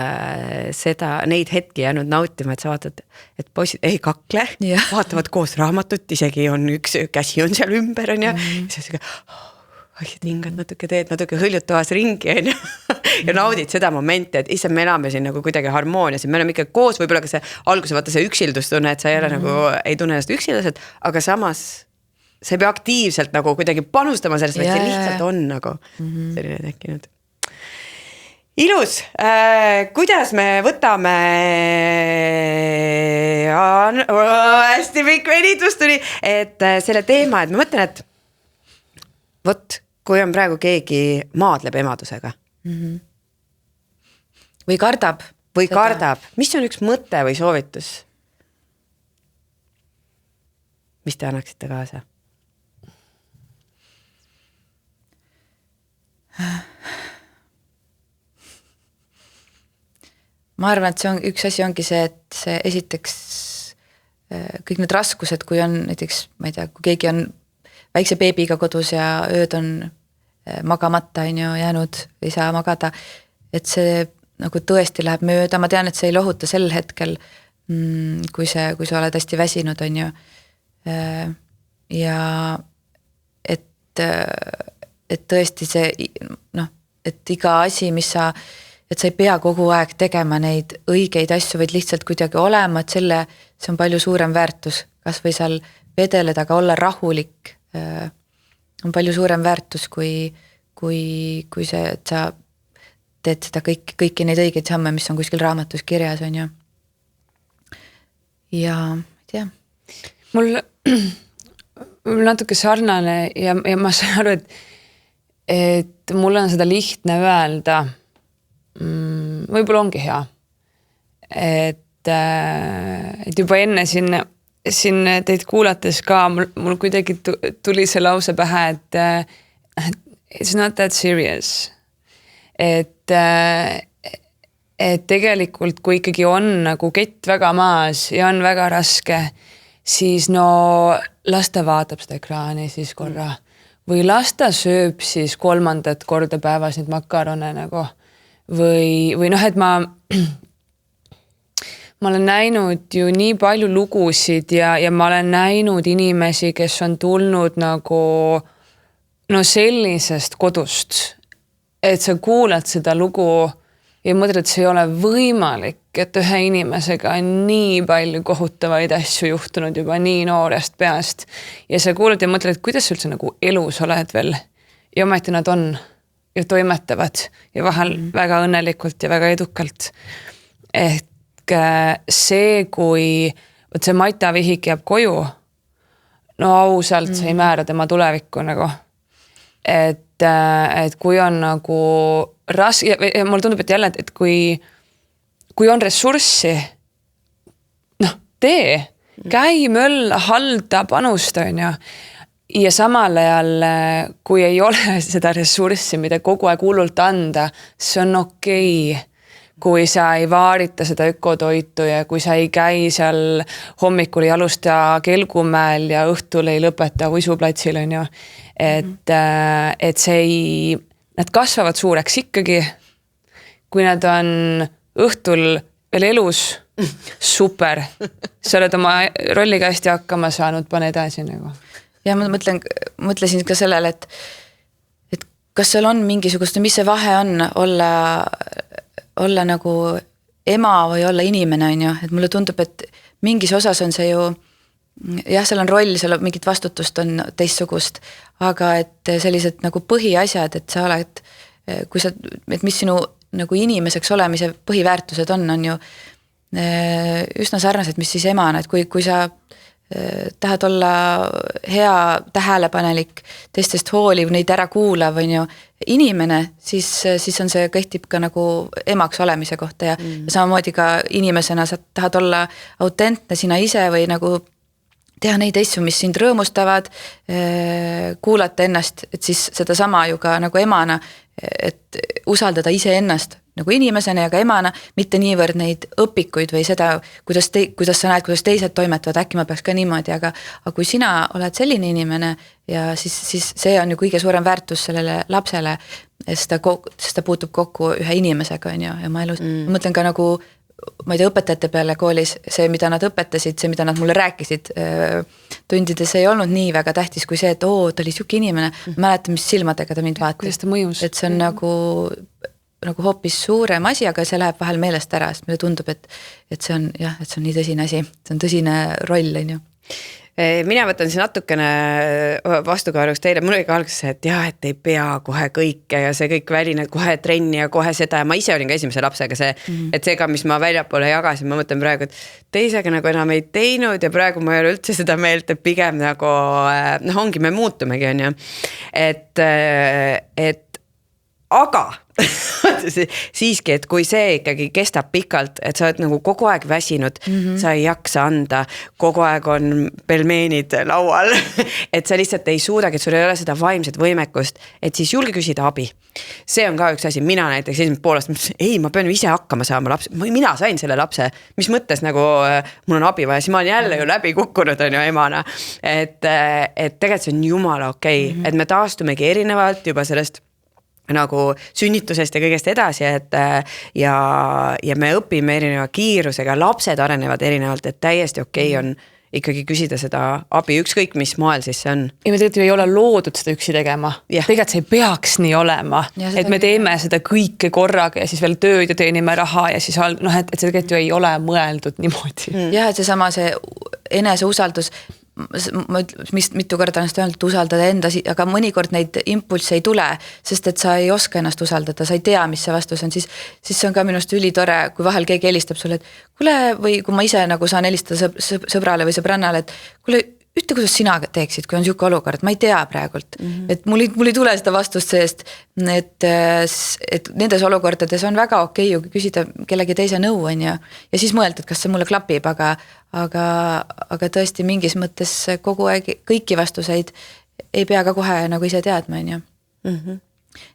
neid hetki jäänud nautima, et sa vaatad, et poisid ei kakle, vaatavad koos raamatut, isegi on üks käsi on seal ümber on ja siis hingad natuke teed, natuke hõljutavas ringi on ja naudid seda momenti, et issand, me elame siin nagu kuidagi harmoonias, me oleme ikka koos, võib-olla ka see alguse vaata see üksildustunne, et sa ei ole nagu, ei tunne ennast üksildaselt, aga samas sa ei pea aktiivselt nagu kuidagi panustama sellest, vaid see lihtsalt on nagu selline tekkinud. Ilus, kuidas me võtame hästi pikk venitus tuli, et selle teema, et ma mõtlen, et võt, kui on praegu keegi maadleb emadusega või kardab, mis on üks mõte või soovitus, mis te annaksite kaasa? Ma arvan, et see on, üks asi ongi see, et see esiteks kõik need raskused, kui on näiteks, ma ei tea, kui keegi on väikse beebiga kodus ja ööd on magamata, on ju, jäänud, ei saa magada, et see nagu tõesti läheb mööda, ma tean, et see ei lohuta sel hetkel, kui sa oled hästi väsinud, on ju. Ja et tõesti see, noh, et iga asi, mis et sa ei pea kogu aeg tegema neid õigeid asju, vaid lihtsalt kuidagi olema, et see on palju suurem väärtus, kas või seal vedeleda, aga olla rahulik on palju suurem väärtus, kui see, et sa teed seda kõiki neid õigeid samme, mis on kuskil raamatus kirjas, on ju. Ja ma ei tea. Mul natuke sarnane ja ma saan aru, et mul on seda lihtne öelda, võib-olla ongi hea, et juba enne siin teid kuulates ka mul kuidagi tuli see lause pähe, et it's not that serious, et tegelikult kui ikkagi on nagu kett väga maas ja on väga raske, siis no las ta vaatab seda ekraani siis korra või las ta sööb siis 3. korda päevas neid makarone nagu või noh, et ma olen näinud ju nii palju lugusid ja ma olen näinud inimesi, kes on tulnud nagu no sellisest kodust, et sa kuulad seda lugu ja mõtled, et see ei ole võimalik, et ühe inimesega on nii palju kohutavaid asju juhtunud juba nii noorest peast ja sa kuulad ja mõtled, et kuidas sa üldse nagu elus oled veel ja ometi nad on ja toimetavad ja vahel väga õnnelikult ja väga edukalt. Ehk see, kui see Mata Vihik jääb koju, no ausalt sa ei määra tema tulevikku nagu. Et kui on nagu raske, ja mulle tundub, et jälle, et kui on ressurssi, noh, tee, käi mölla, halda, panusta, on ju. Ja samal ajal, kui ei ole seda ressurssi, mida kogu aeg hullult anda, see on okei. Kui sa ei vaarita seda ökotoitu ja kui sa ei käi seal hommikul jalusta Kelgumäel ja õhtul ei lõpeta uisuplatsil, on ju. Et see ei, nad kasvavad suureks ikkagi, kui nad on õhtul veel elus, super. Sa oled oma rolliga hästi hakkama saanud, pane edasi nagu. Ja ma mõtlesin ka sellele, et kas seal on mingisugust, mis see vahe on olla nagu ema või olla inimene, on ju, et mulle tundub, et mingis osas on see ju, jah, seal on roll, seal on mingit vastutust on teistsugust, aga et sellised nagu põhiasjad, et sa oled, et mis sinu nagu inimeseks olemise põhiväärtused on ju üsna sarnased, mis siis emana, et kui sa tahad olla hea, tähelepanelik, teistest hooliv, neid ära kuulav, on ju, inimene, siis on see kehtib ka nagu emaks olemise kohta ja samamoodi ka inimesena sa tahad olla autentne sina ise või nagu teha neid asju, mis sind rõõmustavad, kuulata ennast, et siis seda sama ju ka nagu emana, et usaldada ise ennast nagu inimesena ja ka emana, mitte niivõrd neid õpikuid või seda, kuidas sa näed, kuidas teised toimetavad, äkki ma peaks ka niimoodi, aga kui sina oled selline inimene ja siis see on ju kõige suurem väärtus sellele lapsele, sest ta puutub kokku ühe inimesega, on ju, ja ma elus mõtlen ka nagu, ma ei tea, õpetajate peale koolis, see, mida nad õpetasid, see, mida nad mulle rääkisid tundides, ei olnud nii väga tähtis kui see, et ta oli siuke inimene, mäletan, mis silmadega ta mind vaatas. Kuidas ta mõjus? Et see on nagu hoopis suurem asi, aga see läheb vahel meelest ära, sest mulle tundub, et see on jah, et see on nii tõsine asi, see on tõsine roll, on ju. Mina võtan siin natukene vastukaaluks teile, mul oli ka alguses, et jah, et ei pea kohe kõike ja see kõik väline kohe trenni ja kohe seda ja ma ise olin ka esimese lapsega see, et see ka, mis ma väljapoole jagasin, ma mõtlen praegu, et teisega nagu enam ei teinud ja praegu ma ei ole üldse seda meelt, et pigem nagu, ongi, me muutumegi, on ju, et aga siiski, et kui see ikkagi kestab pikalt, et sa oled nagu kogu aeg väsinud, sa ei jaksa anda, kogu aeg on pelmeenid laual, et sa lihtsalt ei suudagi, et sul ei ole seda vaimset võimekust, et siis julge küsida abi. See on ka üks asi, mina näiteks esimest poolest mõtlesin, ei, ma pean ise hakkama saama lapse, mina sain selle lapse, mis mõttes nagu mul on abi vaja, siis ma olen jälle ju läbi kukkunud, on ju emana, et tegelikult see on jumala okei, et me taastumegi erinevalt juba sellest nagu sünnitusest ja kõigest edasi, et ja me õpime erineva kiirusega, lapsed arenevad erinevalt, et täiesti okei on ikkagi küsida seda abi, ükskõik mis moel siis see on. Ja me tegelikult ju ei ole loodud seda üksi tegema. Tegelikult see ei peaks nii olema, et me teeme seda kõike korraga ja siis veel tööd ja teenime raha ja siis et see tegelikult ju ei ole mõeldud niimoodi. Jah, et see eneseusaldus, ma mitu korda ennast öelnud, usaldada enda, aga mõnikord neid impulsse ei tule, sest et sa ei oska ennast usaldada, sa ei tea, mis see vastus on, siis see on ka minust ülitore, kui vahel keegi helistab sulle, et kuule, või kui ma ise nagu saan helistada sõbrale või sõbrannale, et kuule, ütle, kuidas sina teeksid, kui on niisugune olukord, ma ei tea praegult, et mul ei tule seda vastust seest, et nendes olukordades on väga okei ju küsida kellegi teise nõu, on ju, ja siis mõelda, et kas see mulle klapib, aga tõesti mingis mõttes kogu aeg kõiki vastuseid ei pea ka kohe nagu ise teadma, on ju.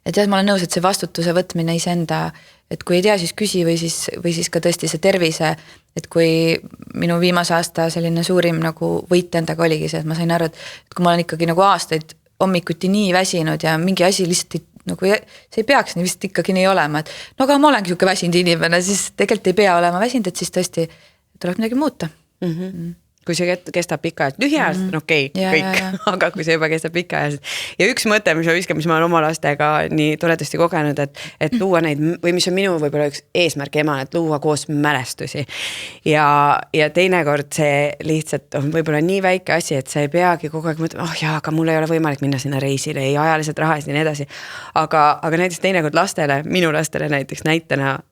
Et jah, ma olen nõus, et see vastutuse võtmine iseenda, et kui ei tea, siis küsi või siis ka tõesti see tervise, et kui minu viimase aasta selline suurim nagu võit endaga oligi see, et ma sain aru, et kui ma olen ikkagi nagu aastaid hommikuti nii väsinud ja mingi asi lihtsalt nagu see ei peaks nii vist ikkagi nii olema, et no aga ma olengi niisugune väsinud inimene, siis tegelikult ei pea olema väsinud, et siis tõesti tuleb midagi muuta. Kui see kestab pikaajalt, lühiajaliselt on okei, kõik, aga kui see juba kestab pikaajaliselt. Ja üks mõte, mis ma olen oma lastega nii toredasti kogenud, et luua neid, või mis on minu võib-olla üks eesmärk emana, et luua koos mälestusi. Ja teinekord see lihtsalt on võib-olla nii väike asi, et sa ei peagi kogu aeg mõtlema, aga mul ei ole võimalik minna sinna reisile, ei ajaliselt rahas ja nii edasi. Aga näiteks teinekord lastele, minu lastele näiteks näitena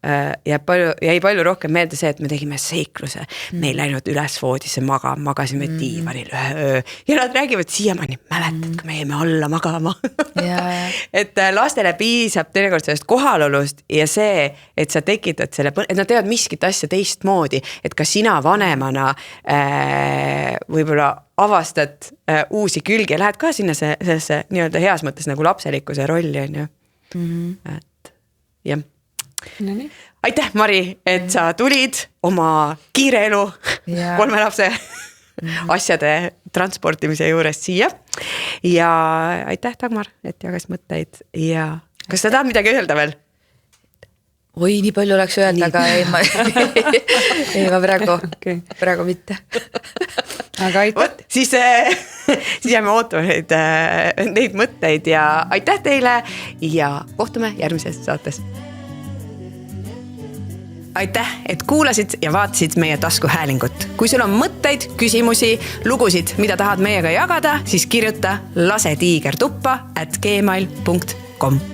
jäi palju rohkem meelde see, et me tegime seikluse, me ei läinud üles voodisse magasime diivanil ühe öö ja nad räägivad siiamaani, mäletad, kui me jäime alla magama. Et lastele piisab teinekord sellest kohalolust ja see, et sa tekitad selle, et nad teevad miskit asja teistmoodi, et ka sina vanemana võib-olla avastad uusi külgi ja lähed ka sinna sellesse nii-öelda heas mõttes nagu lapselikkuse rolli, on ju. Et jah. Aitäh, Mari, et sa tulid oma kiire elu 3 lapse asjade transportimise juurest siia. Ja aitäh, Dagmar, et jagas mõtteid. Ja kas sa tahad midagi öelda veel? Oi, nii palju oleks öelda, aga ei, ma praegu mitte. Aga aitäh. Siis jääme ootama neid mõtteid ja aitäh teile ja kohtume järgmises saates. Aitäh, et kuulasid ja vaatasid meie taskuhäälingut. Kui sul on mõtteid, küsimusi, lugusid, mida tahad meiega jagada, siis kirjuta lasetiigertuppa@gmail.com.